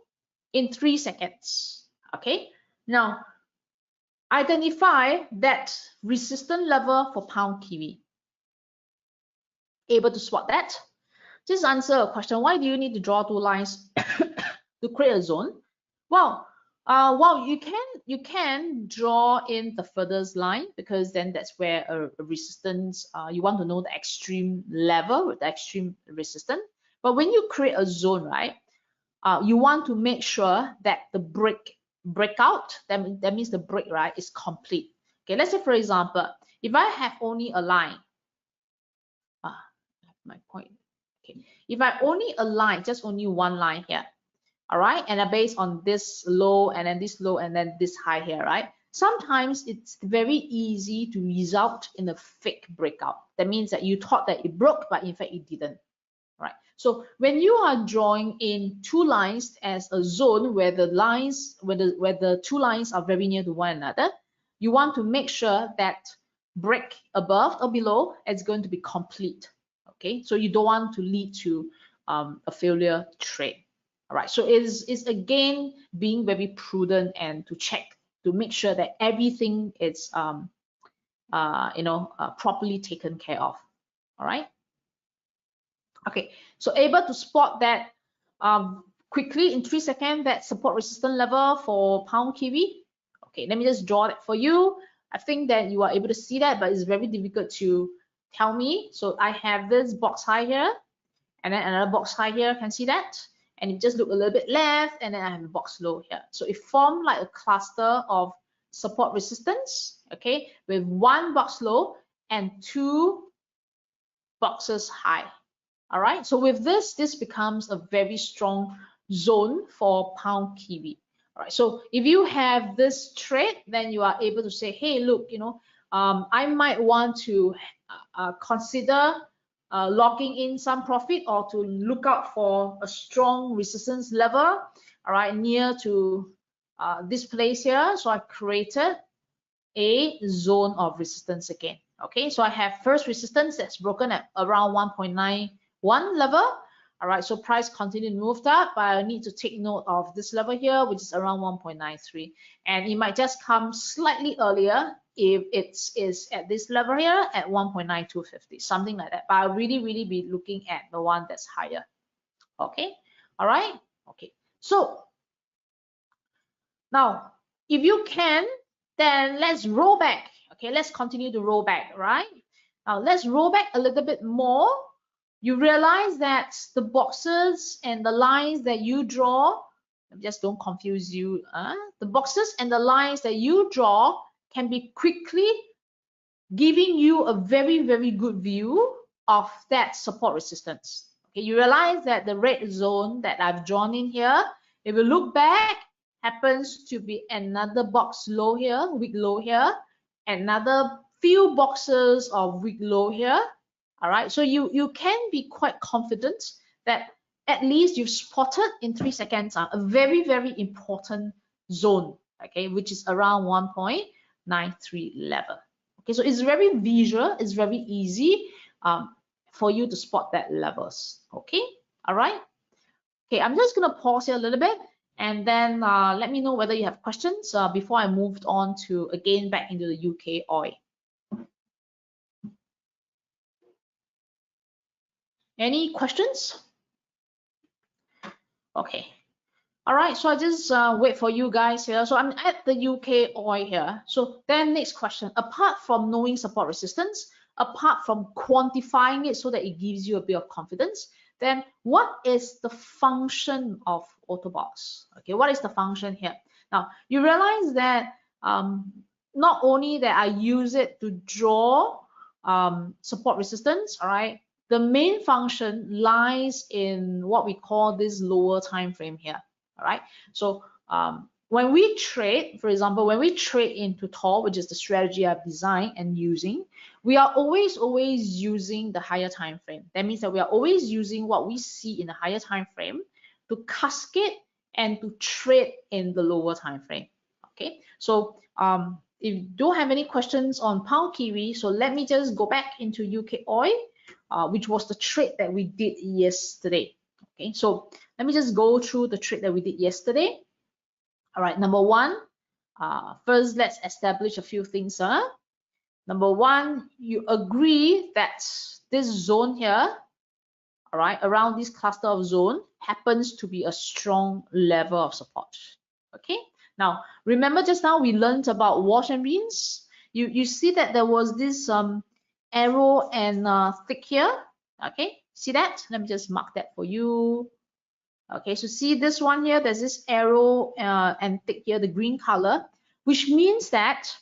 in 3 seconds? Okay. Now, identify that resistance level for pound kiwi. Able to spot that? Just answer a question. Why do you need to draw 2 lines to create a zone? Well, you can draw in the furthest line, because then that's where a resistance, you want to know the extreme level with the extreme resistance. But when you create a zone, right, you want to make sure that the breakout, that means the break, right, is complete. Okay, let's say for example, if I have only a line, my point. Okay, if I only align just only one line here, all right, and I based on this low and then this low and then this high here, right? sometimes it's very easy to result in a fake breakout. That means that you thought that it broke, but in fact it didn't. Right. So when you are drawing in two lines as a zone where the lines, where the two lines are very near to one another, you want to make sure that break above or below is going to be complete. Okay, so you don't want to lead to a failure trade. All right, so it's again being very prudent and to check to make sure that everything is properly taken care of. All right. Okay, so able to spot that quickly in 3 seconds, that support resistance level for pound kiwi. Okay, let me just draw that for you. I think that you are able to see that, but it's very difficult to tell me. So I have this box high here, and then another box high here, can see that? And you just look a little bit left, and then I have a box low here. So it formed like a cluster of support resistance, okay, with one box low and two boxes high. All right, so with this becomes a very strong zone for pound kiwi. All right, so if you have this trade, then you are able to say, hey, look, I might want to consider locking in some profit or to look out for a strong resistance level, all right, near to this place here. So I created a zone of resistance again. Okay, so I have first resistance that's broken at around 1.91 level. All right, so price continued to move up, but I need to take note of this level here, which is around 1.93, and it might just come slightly earlier if it is at this level here at 1.9250, something like that. But I'll really be looking at the one that's higher. Okay, all right, okay. So now, if you can, then let's roll back. Okay, let's continue to roll back, right? Now let's roll back a little bit more. You realize that the boxes and the lines that you draw, just don't confuse you, the boxes and the lines that you draw can be quickly giving you a very good view of that support resistance. Okay, you realize that the red zone that I've drawn in here, if you look back, happens to be another box low here, weak low here, another few boxes of weak low here. All right, so you can be quite confident that at least you've spotted in 3 seconds a very important zone, okay, which is around 1.93 level. Okay, so it's very visual, it's very easy for you to spot that levels. Okay, all right. Okay, I'm just gonna pause here a little bit, and then let me know whether you have questions before I moved on to again back into the UK oil. Any questions? Okay. All right, so I just wait for you guys here. So I'm at the UK oil here. So then next question, apart from knowing support resistance, apart from quantifying it so that it gives you a bit of confidence, then what is the function of Autobox? Okay, what is the function here? Now, you realize that not only that I use it to draw support resistance, all right, the main function lies in what we call this lower time frame here. All right, so when we trade, for example, when we trade into TOR, which is the strategy I've designed and using, we are always using the higher time frame. That means that we are always using what we see in the higher time frame to cascade and to trade in the lower time frame. Okay, so if you don't have any questions on pound kiwi, so let me just go back into UK oil, which was the trade that we did yesterday. Okay, so let me just go through the trade that we did yesterday. All right, number one, first let's establish a few things. Number one, you agree that this zone here, all right, around this cluster of zone happens to be a strong level of support. Okay, now remember just now we learned about wash and rinse. You see that there was this arrow and thick here. Okay, see that? Let me just mark that for you. Okay, so see this one here, there's this arrow and thick here, the green color, which means that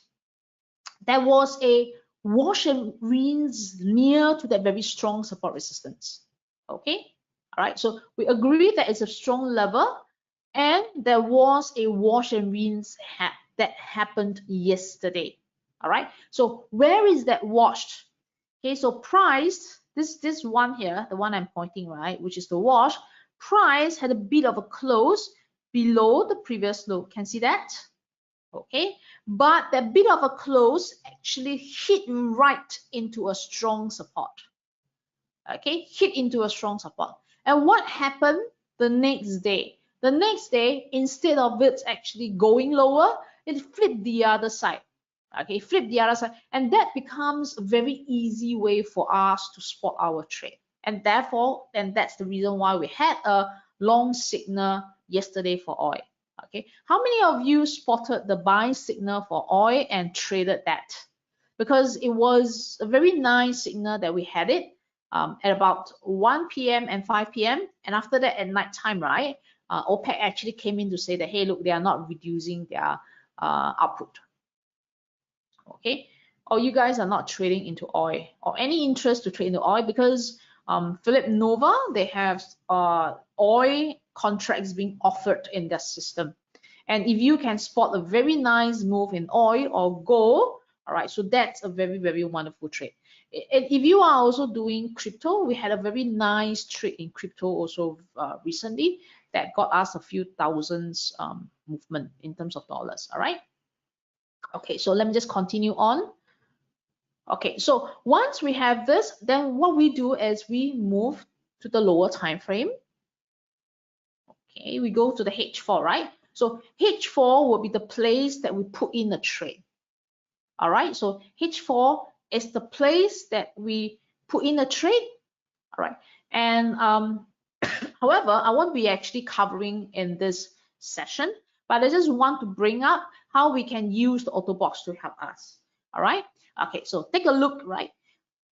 there was a wash and rinse near to that very strong support resistance. Okay, all right, so we agree that it's a strong level and there was a wash and rinse that happened yesterday. All right, so where is that washed? Okay, so price, this one here, the one I'm pointing, right, which is the wash, price had a bit of a close below the previous low. Can see that? Okay, but that bit of a close actually hit right into a strong support. Okay, hit into a strong support. And what happened the next day? The next day, instead of it actually going lower, it flipped the other side. Okay, flip the other side, and that becomes a very easy way for us to spot our trade. And therefore, and that's the reason why we had a long signal yesterday for oil. Okay, how many of you spotted the buy signal for oil and traded that? Because it was a very nice signal that we had it at about 1 p.m. and 5 p.m. And after that, at night time, right, OPEC actually came in to say that, hey, look, they are not reducing their output. Okay, or you guys are not trading into oil or any interest to trade into oil, because Phillip Nova, they have oil contracts being offered in their system. And if you can spot a very nice move in oil or gold, all right, so that's a very, very wonderful trade. And if you are also doing crypto, we had a very nice trade in crypto also recently that got us a few thousands movement in terms of dollars. All right. Okay, so let me just continue on. Okay, so once we have this, then what we do is we move to the lower time frame. Okay, we go to the H4, right? So H4 will be the place that we put in the trade. All right, so H4 is the place that we put in a trade. All right, and however, I won't be actually covering in this session, but I just want to bring up how we can use the Autobox to help us. All right, okay, so take a look, right?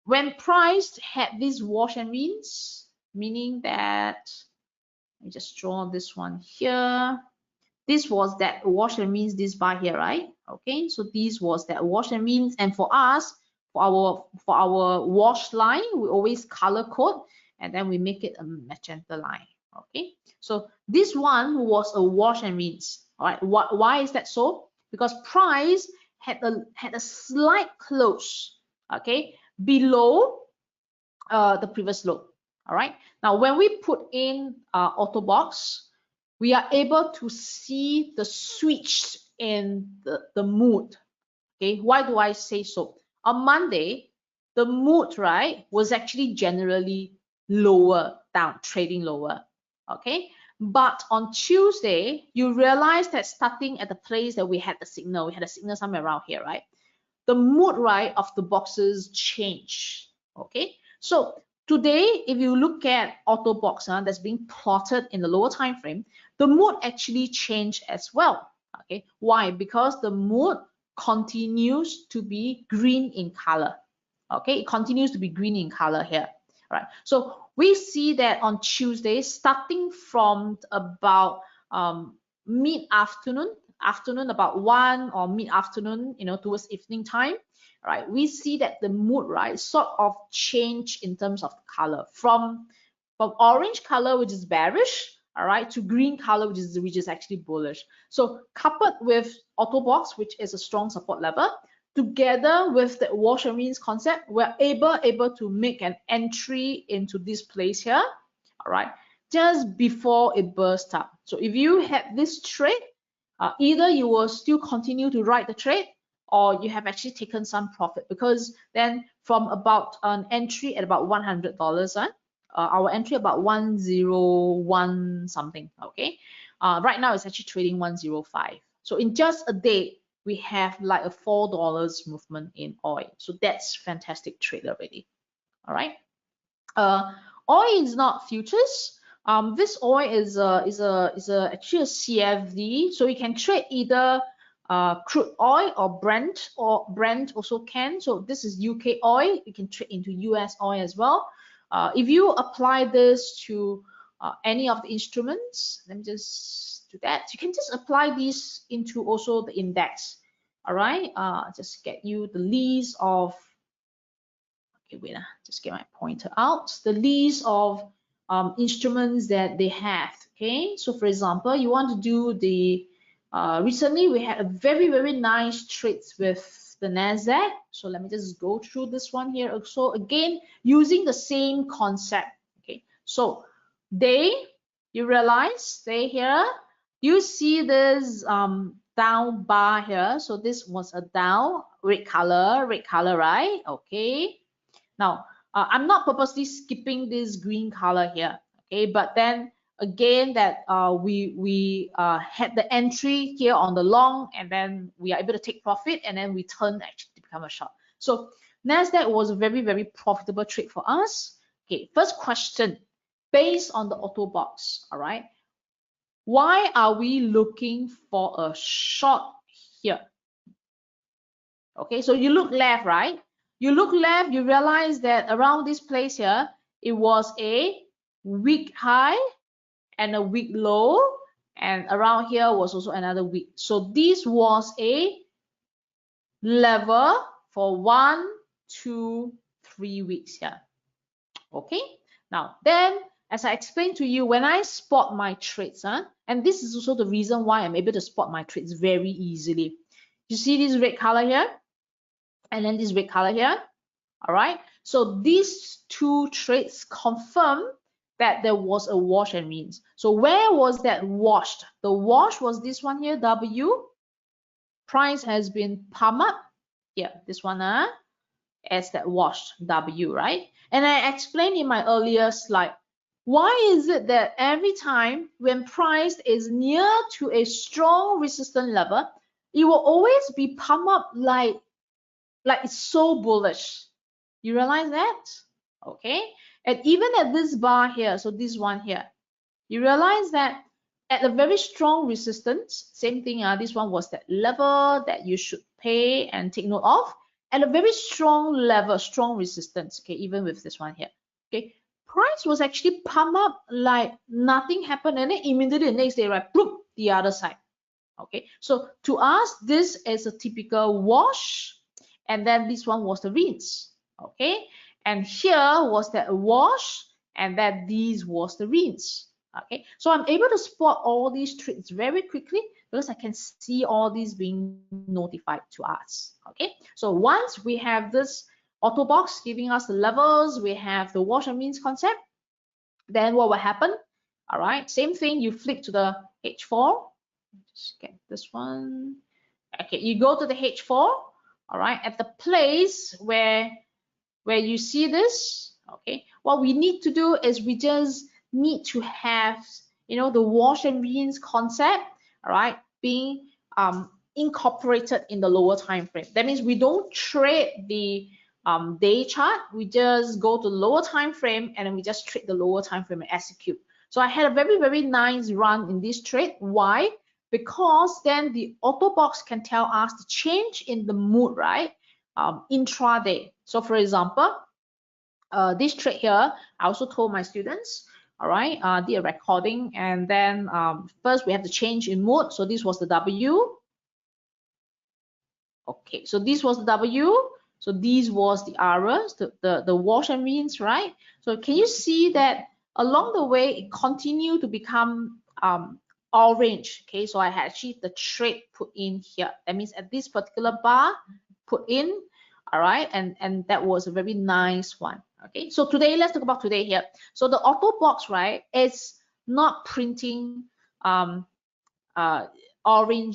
When price had this wash and rinse, meaning that, let me just draw this one here. This was that wash and rinse, this bar here, right? Okay, so this was that wash and rinse, and for us, for our wash line, we always color code, and then we make it a magenta line. Okay, so this one was a wash and rinse. All right, why is that so? Because price had a slight close, okay, below the previous low. All right, now when we put in Autobox, we are able to see the switch in the mood. Okay, why do I say so? On Monday, the mood, right, was actually generally lower, down, trading lower. Okay, but on Tuesday, you realize that starting at the place that we had a signal somewhere around here, right? The mood, right, of the boxes changed. Okay, so today, if you look at Autobox that's being plotted in the lower time frame, the mood actually changed as well. Okay, why? Because the mood continues to be green in color. Okay, it continues to be green in color here. All right, so we see that on Tuesday, starting from about mid-afternoon, about 1 or mid-afternoon, towards evening time, right, we see that the mood, right, sort of change in terms of color from orange color, which is bearish, all right, to green color, which is actually bullish. So coupled with Autobox, which is a strong support level, together with the wash and rinse concept, we're able to make an entry into this place here, all right, just before it bursts up. So if you have this trade, either you will still continue to ride the trade, or you have actually taken some profit, because then from about an entry at about $100, our entry about 101 something, okay, right now it's actually trading 105. So in just a day, we have like a $4 movement in oil. So that's fantastic trade already. All right, oil is not futures. This oil is actually a CFD, so you can trade either crude oil or Brent also can. So this is UK oil. You can trade into US oil as well. If you apply this to any of the instruments, let me just do that. You can just apply these into also the index. All right, just get you the list of. Okay, wait, just get my pointer out. The list of instruments that they have. Okay, so for example, you want to do the Recently we had a very nice trades with the Nasdaq. So let me just go through this one here. So again, using the same concept. Okay, so you realize stay here. You see this down bar here. So this was a down, red color, right? Okay. Now I'm not purposely skipping this green color here. Okay, but then again that we had the entry here on the long, and then we are able to take profit, and then we turn actually to become a short. So Nasdaq was a very profitable trade for us. Okay, first question, based on the Autobox, all right, why are we looking for a short here? Okay, so you look left, right? You look left, you realize that around this place here, it was a weak high and a weak low, and around here was also another week. So this was a level for 1, 2, 3 weeks here. Okay, now then as I explained to you, when I spot my trades, and this is also the reason why I'm able to spot my trades very easily. You see this red color here, and then this red color here. All right, so these two trades confirm that there was a wash and rinse. So where was that washed? The wash was this one here, W. Price has been pumped up. Yeah, this one as that washed W, right? And I explained in my earlier slide, why is it that every time when price is near to a strong resistance level, it will always be pumped up like it's so bullish? You realize that? Okay, and even at this bar here, so this one here, you realize that at a very strong resistance, same thing, this one was that level that you should pay and take note of. At a very strong level, strong resistance, okay, even with this one here, okay, price was actually pumped up like nothing happened, and then immediately the next day, right, bloop, the other side. Okay, so to us, this is a typical wash, and then this one was the rinse. Okay, and here was that wash, and then this was the rinse. Okay, so I'm able to spot all these trades very quickly because I can see all these being notified to us. Okay, so once we have this Autobox giving us the levels, we have the wash and rinse concept, then what will happen? All right, same thing, you flip to the H4. Just get this one. Okay, you go to the H4. All right, at the place where you see this. Okay, what we need to do is we just need to have, you know, the wash and rinse concept, all right, being incorporated in the lower time frame. That means we don't trade the day chart, we just go to the lower time frame, and then we just trade the lower time frame and execute. So I had a very nice run in this trade. Why? Because then the Autobox can tell us the change in the mood, right? Intraday. So for example, this trade here, I also told my students, all right, did a recording, and then first we have the change in mood. So this was the W. Okay, so this was the W. So this was the R's, the wash and rinse, right? So can you see that along the way it continued to become orange? Okay, so I had actually the trade put in here. That means at this particular bar put in, all right, and that was a very nice one. Okay, so today let's talk about today here. So the Autobox, right, it's not printing orange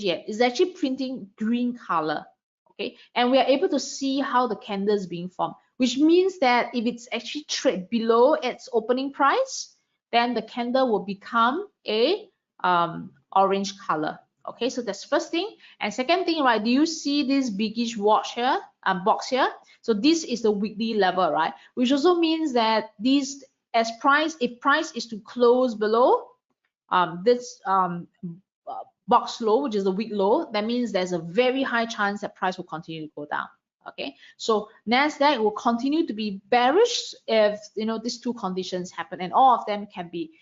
yet. It's actually printing green color. Okay, and we are able to see how the candle is being formed, which means that if it's actually trade below its opening price, then the candle will become a orange color. Okay, so that's first thing. And second thing, right, do you see this biggish watch here, box here? So this is the weekly level, right? Which also means that these, as price, if price is to close below this box low, which is the week low, that means there's a very high chance that price will continue to go down. Okay, so Nasdaq will continue to be bearish if, you know, these two conditions happen, and all of them can be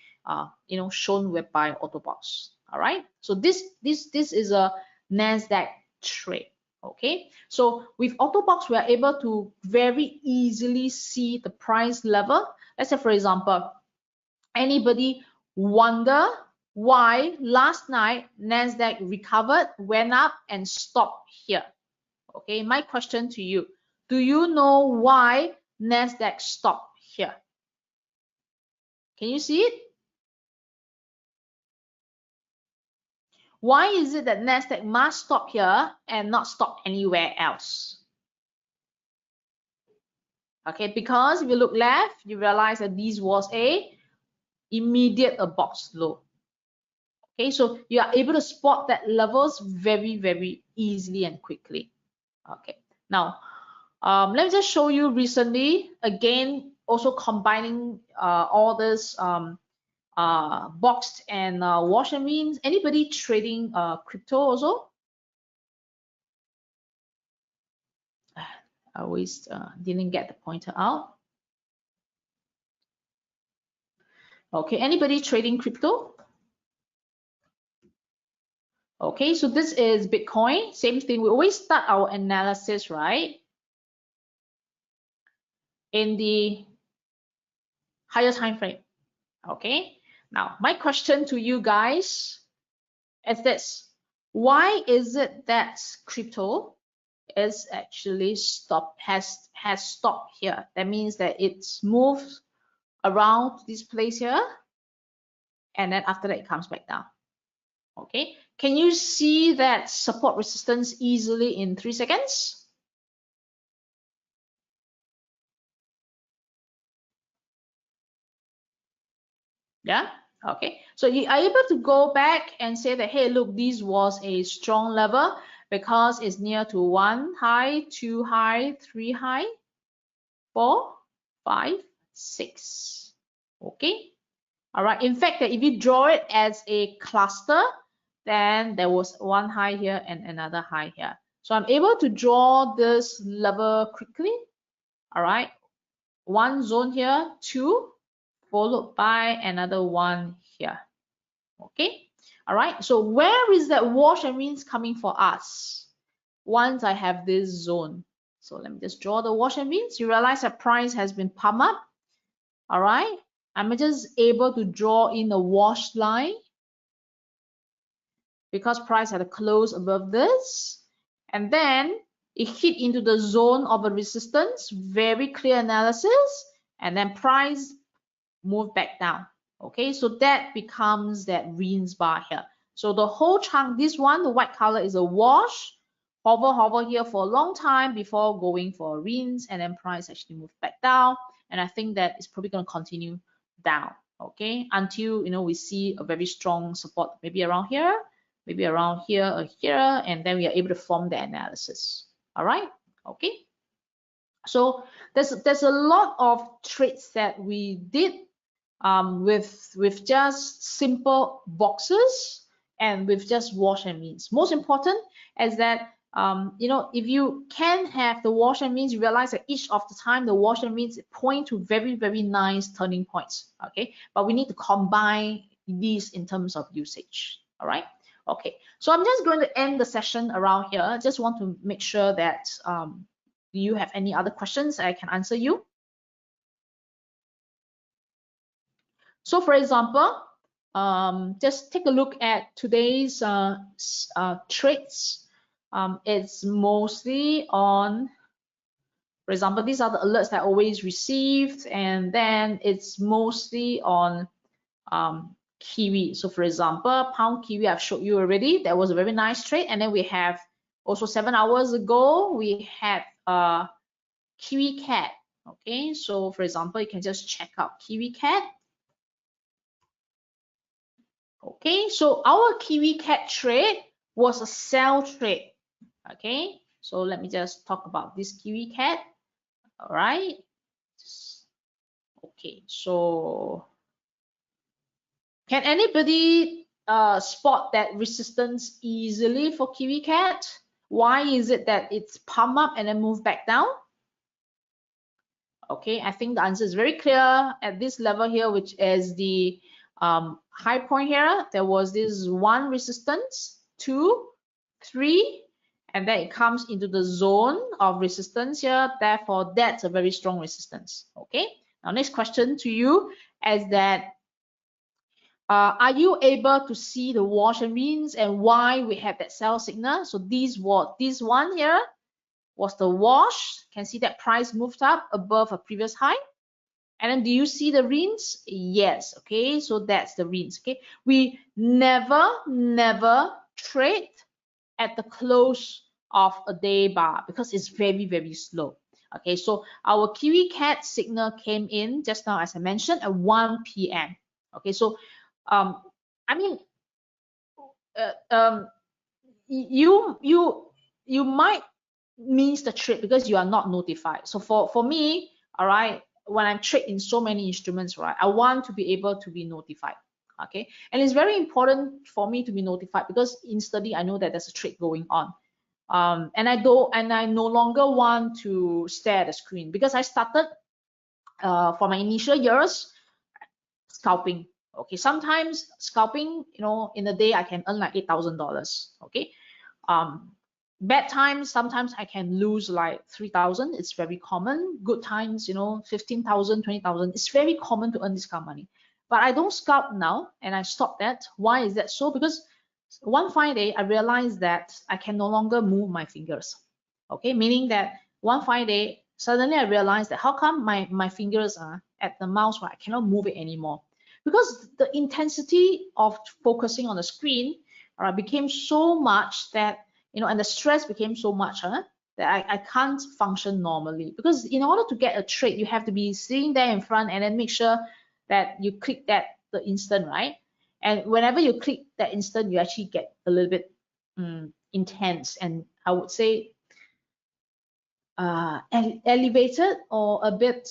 you know, shown with by Autobox. All right, so this is a Nasdaq trade. Okay, so with Autobox we are able to very easily see the price level. Let's say for example, anybody wonder why last night Nasdaq recovered, went up, and stopped here. Okay, my question to you, do you know why Nasdaq stopped here? Can you see it? Why is it that Nasdaq must stop here and not stop anywhere else? Okay, because if you look left, you realize that this was a immediate box low. Okay, so you are able to spot that levels very, very easily and quickly. Okay, now let me just show you recently, again, also combining all this boxed and wash and rinse. Anybody trading crypto also? I always didn't get the pointer out. Okay, anybody trading crypto? Okay, so this is Bitcoin. Same thing. We always start our analysis, right, in the higher time frame. Okay, now my question to you guys is this: why is it that crypto is actually has stopped here? That means that it's moved around this place here, and then after that it comes back down. Okay, can you see that support resistance easily in 3 seconds? Yeah, okay, so you are able to go back and say that, hey, look, this was a strong level because it's near to 1 high, 2 high, 3 high, 4, 5, 6. Okay, all right. In fact, that if you draw it as a cluster, then there was 1 high here and another high here. So I'm able to draw this level quickly. All right, 1 zone here, 2, followed by another 1 here. Okay, all right. So where is that wash and rinse coming for us? Once I have this zone. So let me just draw the wash and rinse. You realize that price has been pumped up. All right, I'm just able to draw in a wash line because price had a close above this, and then it hit into the zone of a resistance, very clear analysis, and then price moved back down. Okay, so that becomes that rinse bar here. So the whole chunk, this one, the white color, is a wash, hover here for a long time before going for a rinse, and then price actually moved back down, and I think that it's probably going to continue down, okay, until we see a very strong support, maybe around here, maybe around here or here, and then we are able to form the analysis. All right, okay, so there's a lot of trades that we did with just simple boxes and with just wash and rinse. Most important is that if you can have the wash and rinse, you realize that each of the time the wash and rinse point to very, very nice turning points. Okay, but we need to combine these in terms of usage. All right. Okay, so I'm just going to end the session around here. I just want to make sure that do you have any other questions I can answer you? So for example, just take a look at today's trades. It's mostly on, for example, these are the alerts that I always received, and then it's mostly on Kiwi. So for example, pound Kiwi, I've showed you already. That was a very nice trade. And then we have also 7 hours ago, we had Kiwi Cat. Okay, so for example, you can just check out Kiwi Cat. Okay, so our Kiwi Cat trade was a sell trade. Okay, so let me just talk about this Kiwi Cat. All right. Okay, so can anybody spot that resistance easily for Kiwi Cat? Why is it that it's pump up and then move back down? Okay, I think the answer is very clear at this level here, which is the high point here. There was this 1 resistance, 2, 3, and then it comes into the zone of resistance here. Therefore, that's a very strong resistance. Okay, now next question to you is that Are you able to see the wash and rinse and why we have that sell signal? So this one here was the wash. Can see that price moved up above a previous high. And then do you see the rinse? Yes. Okay, so that's the rinse. Okay, we never trade at the close of a day bar because it's very slow. Okay, so our Kiwi cat signal came in just now, as I mentioned, at 1 p.m. Okay, so I mean, you might miss the trade because you are not notified. So for me, all right, when I trade in so many instruments, right, I want to be able to be notified. Okay, and it's very important for me to be notified because instantly I know that there's a trade going on. And I no longer want to stare at the screen because I started for my initial years scalping. Okay, sometimes scalping, you know, in a day I can earn like $8,000. Okay, bad times sometimes I can lose like 3,000. It's very common. Good times, you know, 15,000, 20,000. It's very common to earn this kind of money. But I don't scalp now, and I stopped that. Why is that so? Because one fine day I realized that I can no longer move my fingers. Okay, meaning that one fine day suddenly I realized that how come my fingers are at the mouse, right? I cannot move it anymore because the intensity of focusing on the screen became so much that, you know, and the stress became so much that I can't function normally. Because in order to get a trade, you have to be sitting there in front and then make sure that you click that the instant, right? And whenever you click that instant, you actually get a little bit intense, and I would say elevated or a bit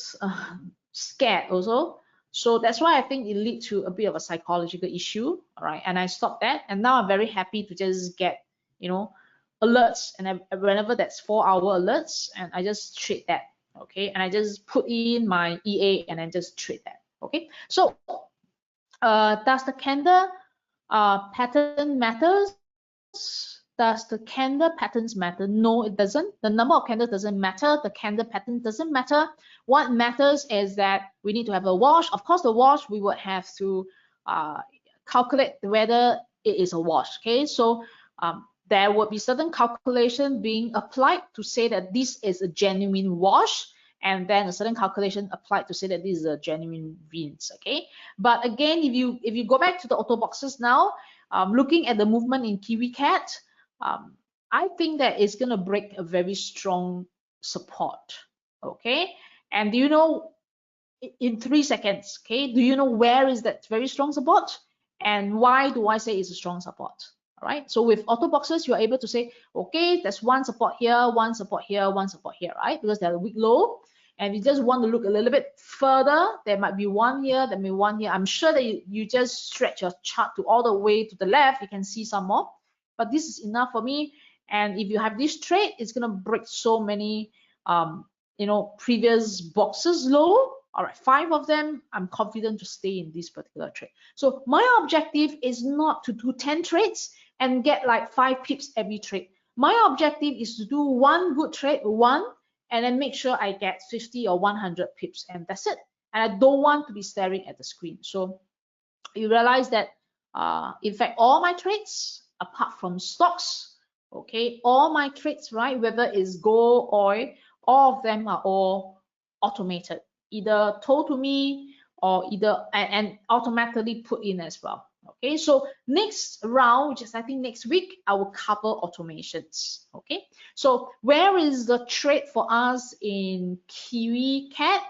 scared also. So that's why I think it leads to a bit of a psychological issue, all right? And I stopped that, and now I'm very happy to just get, you know, alerts, and whenever that's 4-hour alerts, and I just trade that, okay? And I just put in my EA and then just trade that, okay? So does the candle pattern matters? Does the candle patterns matter? No, it doesn't. The number of candles doesn't matter. The candle pattern doesn't matter. What matters is that we need to have a wash. Of course, the wash we would have to calculate whether it is a wash. Okay, so there would be certain calculation being applied to say that this is a genuine wash, and then a certain calculation applied to say that this is a genuine rinse. Okay, but again, if you go back to the auto boxes now, looking at the movement in Kiwi Cat, I think that it's gonna break a very strong support. Okay, and do you know, in 3 seconds, okay, do you know where is that very strong support and why do I say it's a strong support? All right, so with auto boxes, you're able to say, okay, there's one support here, one support here, one support here, right? Because they're a weak low. And you just want to look a little bit further, there might be one here, there may be one here. I'm sure that you just stretch your chart to all the way to the left, you can see some more. But this is enough for me. And if you have this trade, it's gonna break so many you know, previous boxes low. All right, 5 of them, I'm confident to stay in this particular trade. So my objective is not to do 10 trades and get like 5 pips every trade. My objective is to do one good trade, and then make sure I get 50 or 100 pips, and that's it. And I don't want to be staring at the screen. So you realize that, in fact, all my trades, apart from stocks, okay, all my trades, right, whether it's gold, oil, all of them are all automated, either told to me or either and automatically put in as well. Okay, so next round, which is I think next week, I will cover automations. Okay, so where is the trade for us in Kiwi Cat?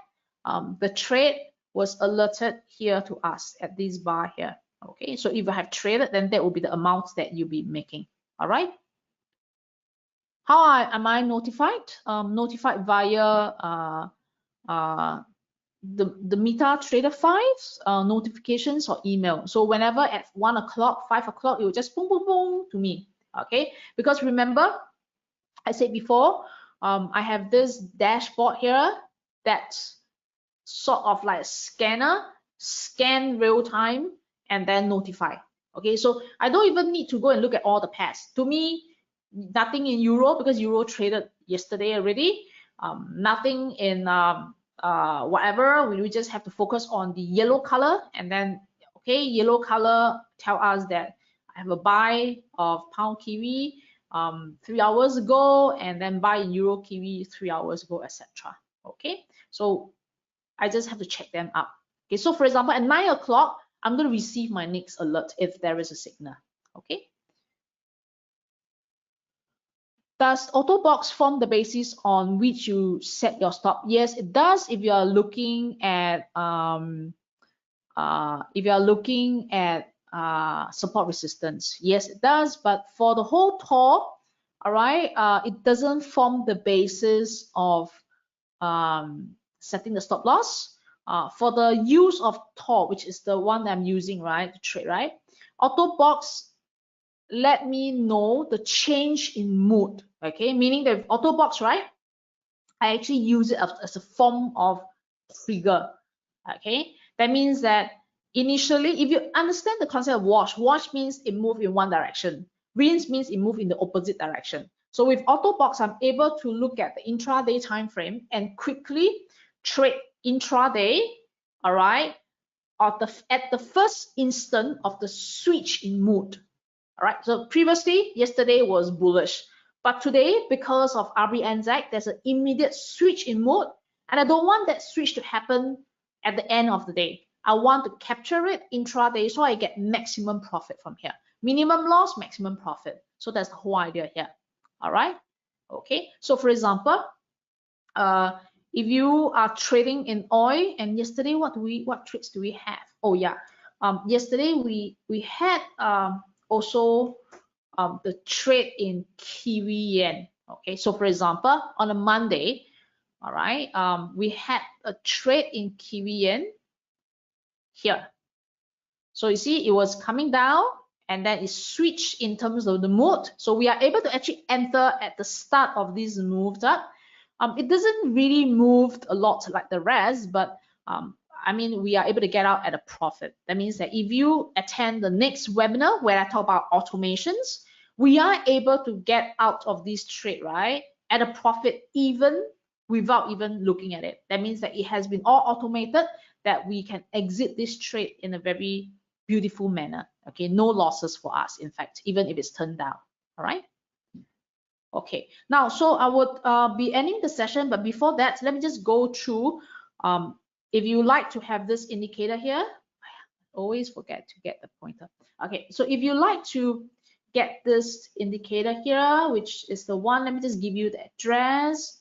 The trade was alerted here to us at this bar here. Okay, so if you have traded, then that will be the amounts that you'll be making. All right. How am I notified? Notified via the MetaTrader 5's notifications or email. So whenever at 1 o'clock, 5 o'clock, it will just boom, boom, boom to me. Okay, because remember, I said before, I have this dashboard here that's sort of like a scanner, scan real time, and then notify. Okay, so I don't even need to go and look at all the pairs. To me, nothing in euro because euro traded yesterday already. Nothing in whatever. We just have to focus on the yellow color, and then Okay, yellow color tell us that I have a buy of pound kiwi 3 hours ago, and then buy in euro kiwi 3 hours ago, etc. Okay, so I just have to check them up. Okay, so for example, at 9 o'clock, I'm going to receive my next alert if there is a signal. Okay. Does Autobox form the basis on which you set your stop? Yes, it does. If you are looking at support resistance, yes, it does. But for the whole tour, all right, it doesn't form the basis of setting the stop loss. For the use of Tor, which is the one that I'm using, right, to trade, right? Autobox let me know the change in mood, okay? Meaning that Autobox, right, I actually use it as a form of trigger, okay? That means that initially, if you understand the concept of wash means it moves in one direction. Rinse means it moves in the opposite direction. So with Autobox, I'm able to look at the intraday time frame and quickly trade intraday, all right, at the first instant of the switch in mood. All right, so previously, yesterday was bullish, but today, because of RBNZ, there's an immediate switch in mood, and I don't want that switch to happen at the end of the day. I want to capture it intraday so I get maximum profit from here. Minimum loss, maximum profit. So that's the whole idea here. All right, okay. So for example, if you are trading in oil, and yesterday what trades do we have? Oh yeah, yesterday we had also the trade in Kiwi yen. Okay, so for example, on a Monday, all right, we had a trade in Kiwi yen here. So you see, it was coming down and then it switched in terms of the mood. So we are able to actually enter at the start of this move up. It doesn't really move a lot like the rest, but I mean, we are able to get out at a profit. That means that if you attend the next webinar where I talk about automations, we are able to get out of this trade, right, at a profit even without even looking at it. That means that it has been all automated, that we can exit this trade in a very beautiful manner. Okay, no losses for us, in fact, even if it's turned down. All right. Okay, now, so I would be ending the session, but before that, let me just go through. If you like to have this indicator here, I always forget to get the pointer. Okay, so if you like to get this indicator here, which is the one, let me just give you the address.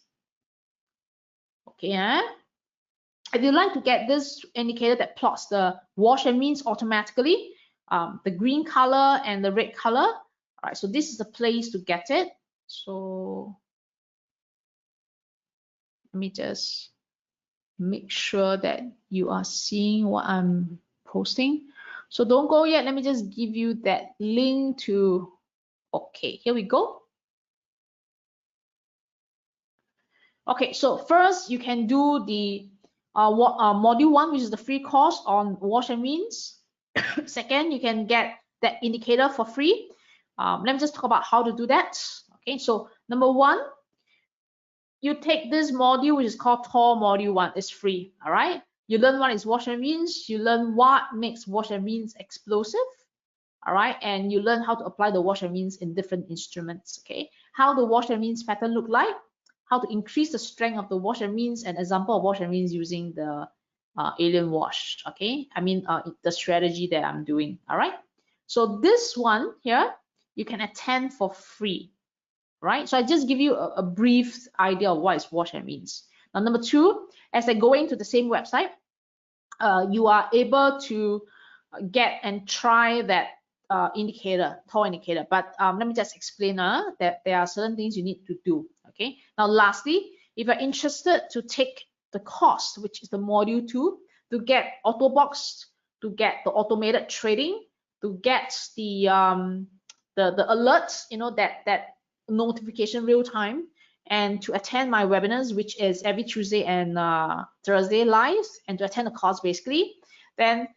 Okay, if you like to get this indicator that plots the wash and rinse automatically, the green color and the red color. All right, so this is the place to get it. So let me just make sure that you are seeing what I'm posting. So don't go yet. Let me just give you that link to, okay, here we go. Okay, so first you can do the module 1, which is the free course on wash and rinse. Second, you can get that indicator for free. Let me just talk about how to do that. Okay, so number 1, you take this module, which is called Tor Module 1. It's free, all right? You learn what is wash and rinse. You learn what makes wash and rinse explosive, all right? And you learn how to apply the wash and rinse in different instruments, okay? How the wash and rinse pattern look like, how to increase the strength of the wash and rinse, an example of wash and rinse using the alien wash, okay? I mean, the strategy that I'm doing, all right? So this one here, you can attend for free, right? So I just give you a brief idea of what is wash and rinse. Now, number 2, as I go into the same website, you are able to get and try that indicator, Tor indicator. But let me just explain that there are certain things you need to do. Okay. Now, lastly, if you're interested to take the course, which is the module 2, to get Autobox, to get the automated trading, to get the alerts, you know, that notification real time, and to attend my webinars, which is every Tuesday and Thursday live, and to attend the course basically, then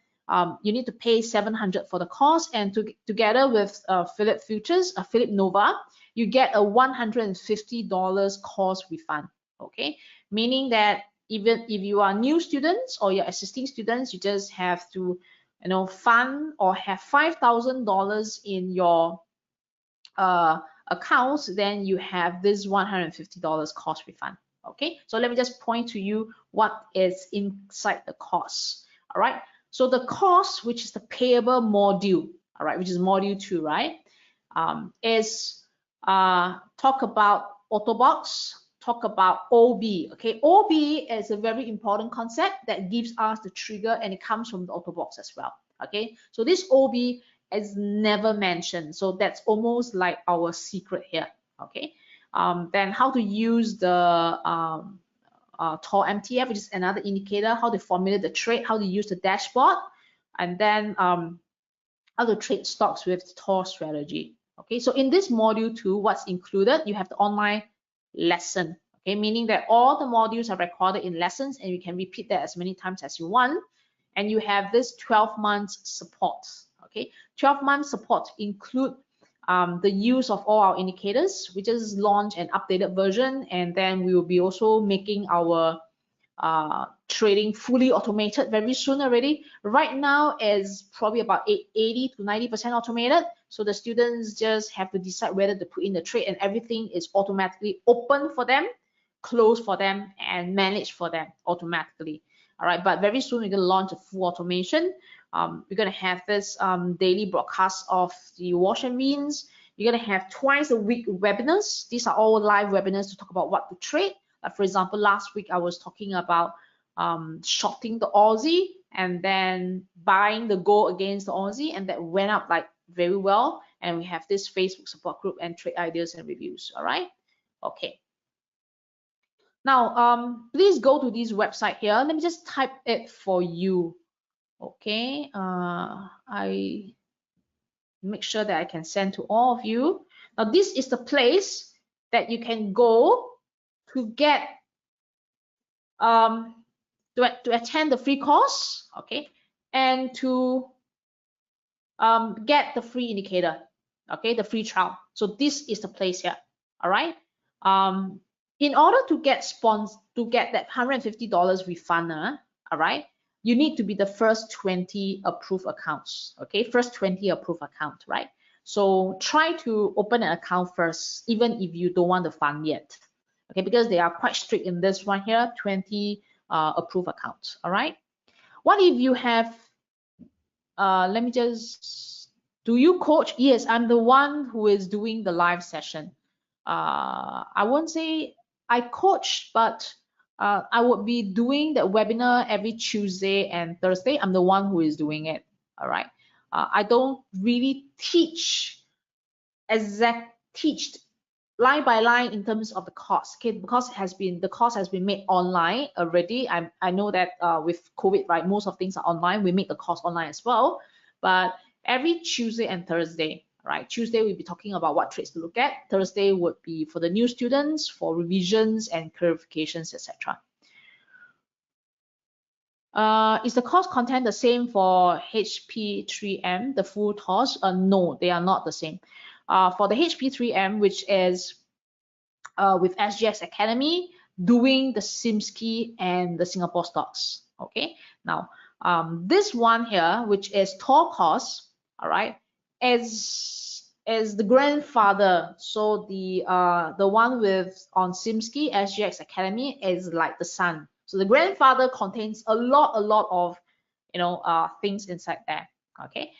you need to pay 700 for the course, and together with Phillip Futures, Phillip Nova, you get a $150 course refund. Okay, meaning that even if you are new students or you're existing students, you just have to fund or have $5,000 in your accounts, then you have this $150 cost refund. Okay, so let me just point to you what is inside the cost. All right, so the cost, which is the payable module, all right, which is module 2, right, is talk about Autobox, talk about OB. Okay, OB is a very important concept that gives us the trigger, and it comes from the Autobox as well. Okay, so this OB is never mentioned, so that's almost like our secret here. Okay, then how to use the TOR MTF, which is another indicator, how to formulate the trade, how to use the dashboard, and then how to trade stocks with TOR strategy. Okay, so in this module 2, what's included? You have the online lesson. Okay, meaning that all the modules are recorded in lessons, and you can repeat that as many times as you want. And you have this 12 months support. Okay, 12 months support include the use of all our indicators. We just launched an updated version, and then we will be also making our trading fully automated very soon already. Right now is probably about 80 to 90% automated. So the students just have to decide whether to put in the trade, and everything is automatically open for them, closed for them, and managed for them automatically. All right, but very soon we're going to launch a full automation. We're going to have this daily broadcast of the wash and rinse. You're going to have twice a week webinars. These are all live webinars to talk about what to trade. For example, last week I was talking about shorting the Aussie and then buying the gold against the Aussie, and that went up like very well. And we have this Facebook support group and trade ideas and reviews. All right, okay. Now, please go to this website here. Let me just type it for you. Okay, I make sure that I can send to all of you. Now, this is the place that you can go to get to attend the free course, okay, and to get the free indicator, okay, the free trial. So this is the place here. All right. In order to get that $150 refund, all right, you need to be the first 20 approved accounts. Okay, first 20 approved account, right? So try to open an account first, even if you don't want the fund yet. Okay, because they are quite strict in this one here, 20 approved accounts. All right. What if you have let me just, do you coach? Yes, I'm the one who is doing the live session. I won't say I coach, but I would be doing the webinar every Tuesday and Thursday. I'm the one who is doing it. All right. I don't really teach line by line in terms of the cost, okay, because the cost has been made online already. I know that with COVID, right, most of things are online. We make the cost online as well. But every Tuesday and Thursday, right, Tuesday we'll be talking about what trades to look at. Thursday would be for the new students, for revisions and clarifications, etc. Is the course content the same for HP3M, the full course? No, they are not the same. For the HP3M, which is with SGX Academy, doing the SIMSKI and the Singapore stocks. Okay, now this one here, which is TOR course, all right, is the grandfather. So the one with on SIMSKI SGX Academy is like the son. So the grandfather contains a lot of things inside there. Okay,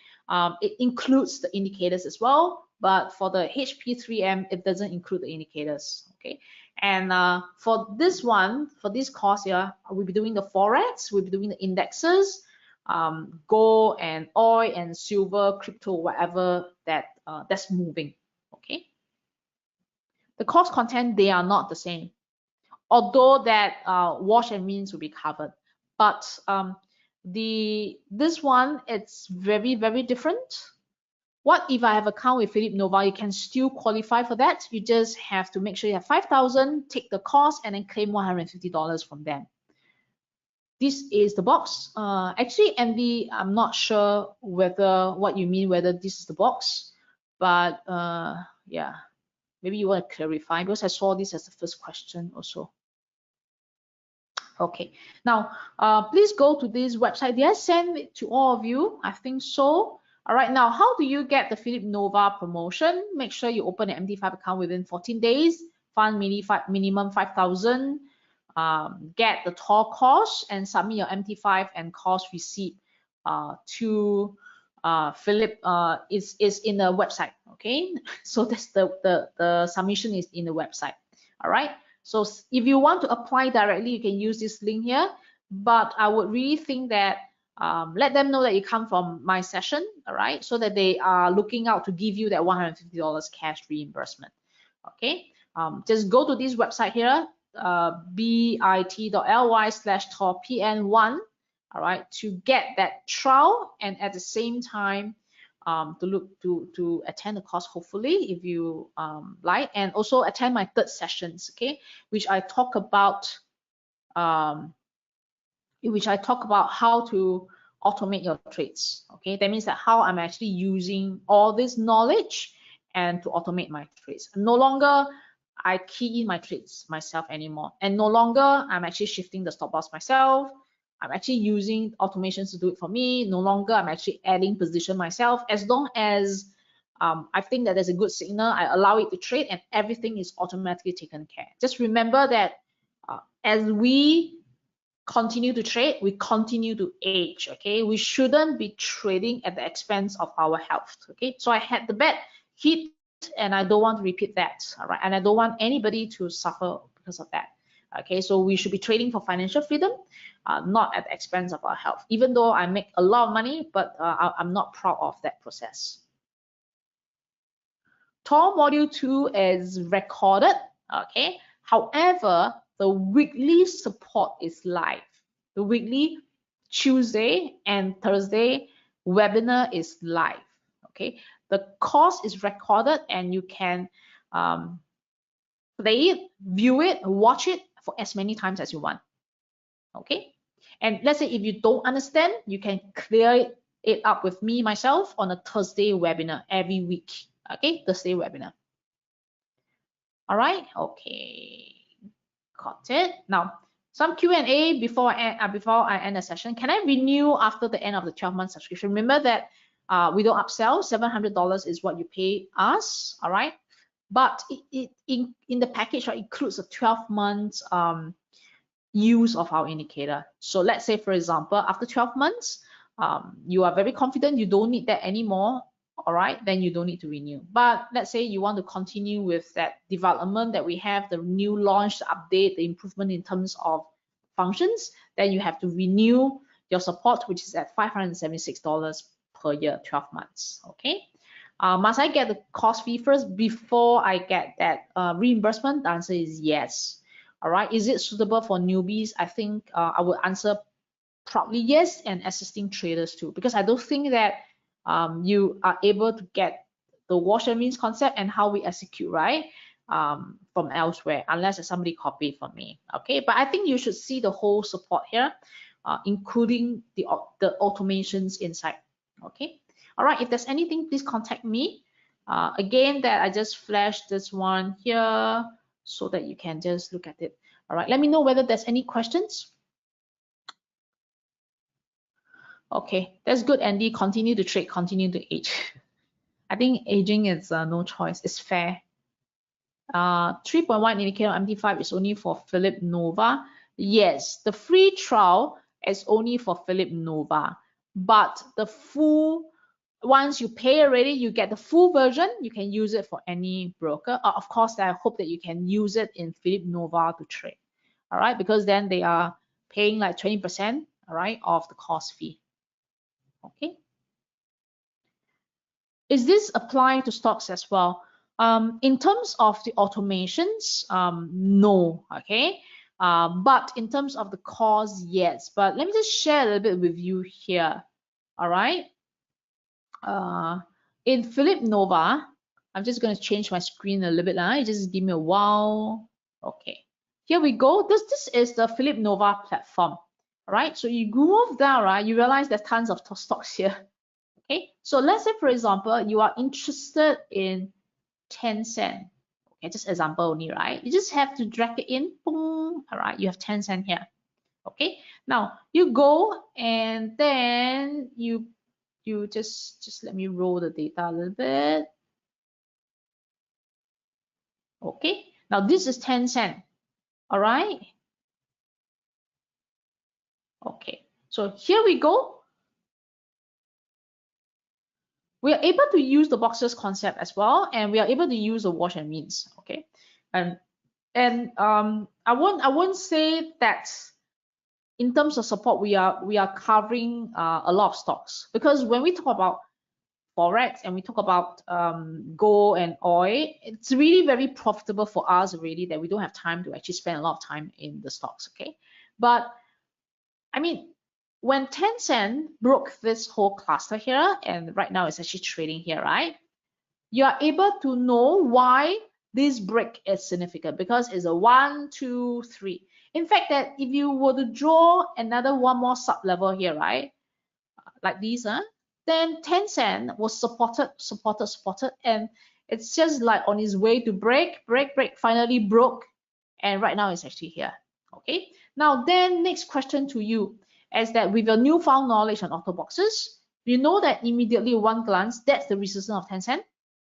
it includes the indicators as well, but for the HP3M it doesn't include the indicators. Okay, and for this one, for this course here, we'll be doing the forex, we'll be doing the indexes, gold and oil and silver, crypto, whatever that's moving. Okay, the course content, they are not the same, although that wash and rinse will be covered, but this one, it's very different. What if I have an account with Phillip Nova? You can still qualify for that. You just have to make sure you have 5,000, take the course, and then claim $150 from them. This is the box. Actually, Andy, I'm not sure what you mean, whether this is the box, but yeah, maybe you want to clarify, because I saw this as the first question also. Okay, now please go to this website. Did I send it to all of you? I think so. All right, now how do you get the Phillip Nova promotion? Make sure you open an MT5 account within 14 days, fund minimum 5,000, get the TOR course and submit your MT5 and course receipt to Phillip. Is in the website, okay? So that's the submission is in the website, all right? So if you want to apply directly, you can use this link here, but I would really think that let them know that you come from my session, all right, so that they are looking out to give you that $150 cash reimbursement. Okay, just go to this website here, bit.ly/torpn1, all right, to get that trial, and at the same time to attend the course, hopefully, if you like, and also attend my third sessions, okay, which I talk about how to automate your trades. Okay, that means that how I'm actually using all this knowledge and to automate my trades. No longer I key in my trades myself anymore, and no longer I'm actually shifting the stop loss myself. I'm actually using automations to do it for me. No longer I'm actually adding position myself. As long as I think that there's a good signal, I allow it to trade, and everything is automatically taken care. Just remember that as we continue to trade, we continue to age. Okay, we shouldn't be trading at the expense of our health. Okay, so I had the bad hit, and I don't want to repeat that. All right, and I don't want anybody to suffer because of that. Okay, so we should be trading for financial freedom, not at the expense of our health. Even though I make a lot of money, but I'm not proud of that process. TOR Module 2 is recorded, okay? However, the weekly support is live. The weekly Tuesday and Thursday webinar is live, okay? The course is recorded, and you can play it, view it, watch it for as many times as you want, okay? And let's say if you don't understand, you can clear it up with me, myself, on a Thursday webinar every week, okay? Thursday webinar. All right, okay, got it. Now, some Q&A before I end the session. Can I renew after the end of the 12-month subscription? Remember that we don't upsell. $700 is what you pay us, all right? But in the package, right, includes a 12 months use of our indicator. So let's say, for example, after 12 months, you are very confident you don't need that anymore, all right, then you don't need to renew. But let's say you want to continue with that development that we have, the new launch, the update, the improvement in terms of functions, then you have to renew your support, which is at $576 per year, 12 months, okay? Must I get the course fee first before I get that reimbursement? The answer is yes. All right, is it suitable for newbies? I think I would answer proudly yes, and assisting traders too, because I don't think that you are able to get the wash and rinse concept and how we execute, right, from elsewhere, unless somebody copied from me, okay? But I think you should see the whole support here, including the automations inside, okay? All right, if there's anything, please contact me. Again, that I just flashed this one here so that you can just look at it. All right, let me know whether there's any questions. Okay, that's good, Andy. Continue to trade, continue to age. I think aging is no choice. It's fair. 3.1 indicator MT5 is only for Phillip Nova. Yes, the free trial is only for Phillip Nova, but the full, once you pay already, you get the full version. You can use it for any broker. Of course, I hope that you can use it in Phillip Nova to trade. All right, because then they are paying like 20%, all right, of the course fee. Okay. Is this applying to stocks as well? In terms of the automations, no, okay. But in terms of the course, yes. But let me just share a little bit with you here. All right. In Phillip Nova, I'm just going to change my screen a little bit. Just give me a while. Okay. Here we go. This is the Phillip Nova platform. All right. So you move down, right? You realize there's tons of stocks here. Okay, so let's say, for example, you are interested in Tencent. Okay, just example only, right? You just have to drag it in, boom, all right, you have Tencent here. Okay, now you go and then you just let me roll the data a little bit. Okay, now this is 10 cent. All right. Okay, so here we go. We are able to use the boxes concept as well, and we are able to use the wash and rinse. Okay, and I won't say that in terms of support we are covering a lot of stocks, because when we talk about forex and we talk about gold and oil, it's really very profitable for us already that we don't have time to actually spend a lot of time in the stocks. Okay, but I mean, when Tencent broke this whole cluster here, and right now it's actually trading here, right? You are able to know why this break is significant, because it's a 1, 2, 3. In fact, that if you were to draw another one more sub level here, right, like these, then Tencent was supported, and it's just like on its way to break, finally broke, and right now it's actually here. Okay, now then next question to you is that with your newfound knowledge on Autoboxes, you know that immediately one glance that's the resistance of Tencent.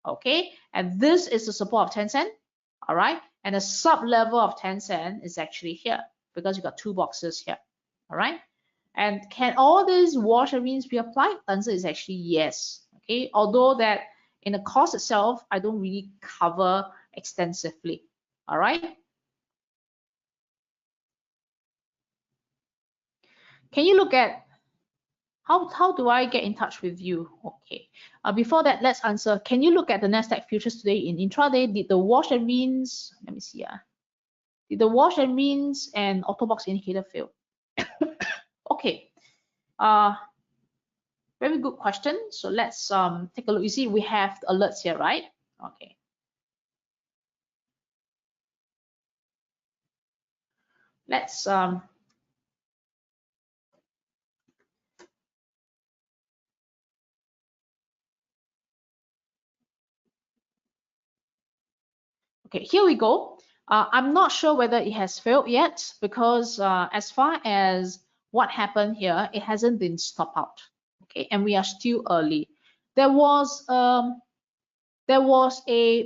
Okay, and this is the support of Tencent. All right, and the sub level of Tencent is actually here, because you got two boxes here. All right, and can all these wash and rinse be applied? The answer is actually yes. Okay, although that in the course itself, I don't really cover extensively. All right. Can you look at how do I get in touch with you? Okay. Before that, let's answer. Can you look at the Nasdaq futures today in intraday? Did the wash and rinse? Let me see. Did the wash and rinse and Autobox indicator fail? Okay. Very good question. So let's take a look. You see, we have alerts here, right? Okay. Let's okay, here we go. I'm not sure whether it has failed yet, because as far as what happened here, it hasn't been stopped out. Okay, and we are still early. There was a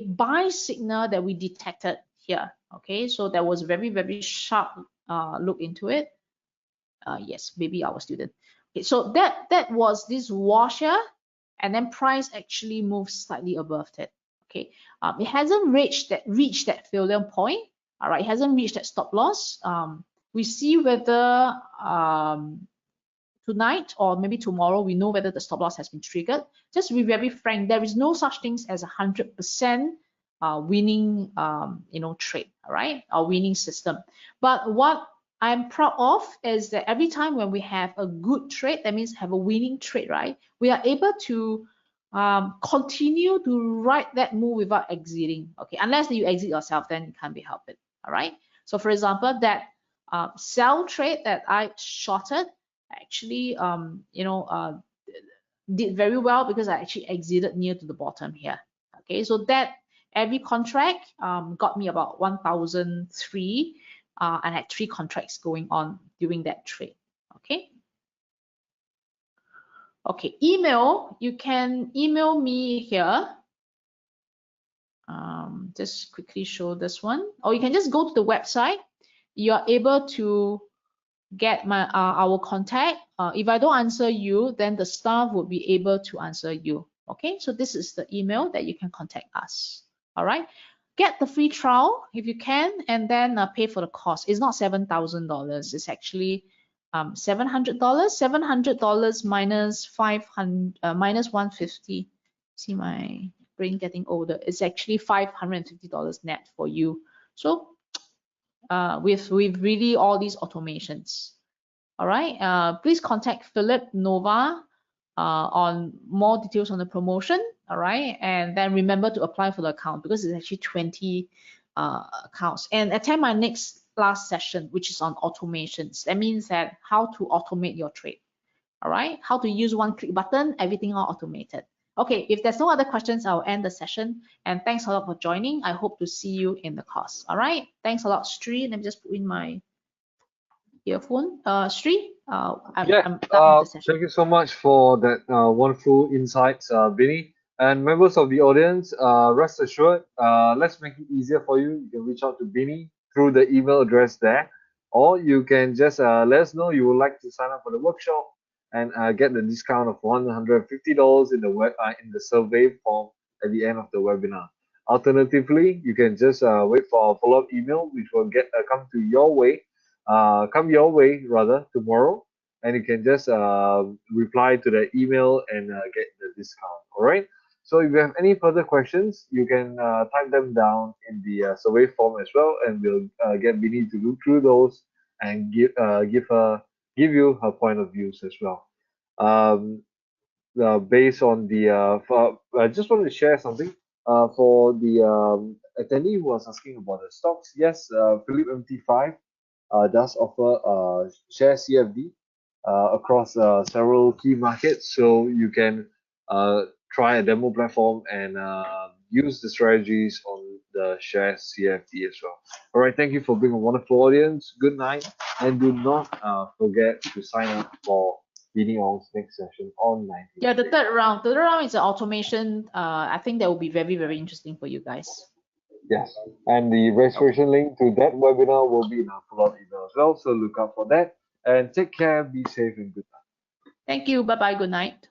buy signal that we detected here. Okay, so there was very sharp look into it. Yes, maybe our student. Okay, so that was this washer, and then price actually moved slightly above it. Okay, it hasn't reached that failure point. All right, it hasn't reached that stop loss. We see whether tonight or maybe tomorrow we know whether the stop loss has been triggered. Just to be very frank, there is no such things as 100% winning trade, all right, or winning system. But what I'm proud of is that every time when we have a good trade, that means have a winning trade, right, we are able to continue to ride that move without exiting. Okay, unless you exit yourself, then it can't be helped. All right, so for example, that sell trade that I shorted actually did very well, because I actually exited near to the bottom here. Okay, so that every contract got me about 1,003, and I had 3 contracts going on during that trade. Okay. Okay, email, you can email me here. Just quickly show this one, or you can just go to the website. You are able to get my our contact. If I don't answer you, then the staff will be able to answer you. Okay, so this is the email that you can contact us. All right, get the free trial if you can, and then pay for the cost. It's not $7,000. It's actually $700. $700 minus 500 minus 150. See my brain getting older. It's actually $550 net for you. So with really all these automations. All right, please contact Phillip Nova on more details on the promotion. All right, and then remember to apply for the account, because it's actually 20 accounts, and attend my last session, which is on automations. That means that how to automate your trade. All right, how to use one click button, everything all automated. Okay, if there's no other questions, I'll end the session. And thanks a lot for joining. I hope to see you in the course. All right, thanks a lot, Sri. Let me just put in my earphone. Sri, I'm Yeah, done with the session. thank you so much for that wonderful insights, Binny. And members of the audience, rest assured, let's make it easier for you. You can reach out to Binny through the email address there, or you can just let us know you would like to sign up for the workshop and get the discount of $150 in the in the survey form at the end of the webinar. Alternatively, you can just wait for a follow-up email, which will get come your way rather tomorrow, and you can just reply to the email and get the discount. All right. So if you have any further questions, you can type them down in the survey form as well, and we'll get Binny to look through those and give you her point of views as well. Um, Based on the I just wanted to share something for the attendee who was asking about the stocks. Yes, Phillip MT5 does offer share CFD across several key markets, so you can try a demo platform and use the strategies on the share CFD as well. All right, thank you for being a wonderful audience. Good night, and do not forget to sign up for Binni Ong's next session on 19th. Yeah, the third round. The third round is an automation. I think that will be very, very interesting for you guys. Yes, and the registration link to that webinar will be in our follow-up email as well. So look out for that, and take care, be safe, and good night. Thank you. Bye-bye. Good night.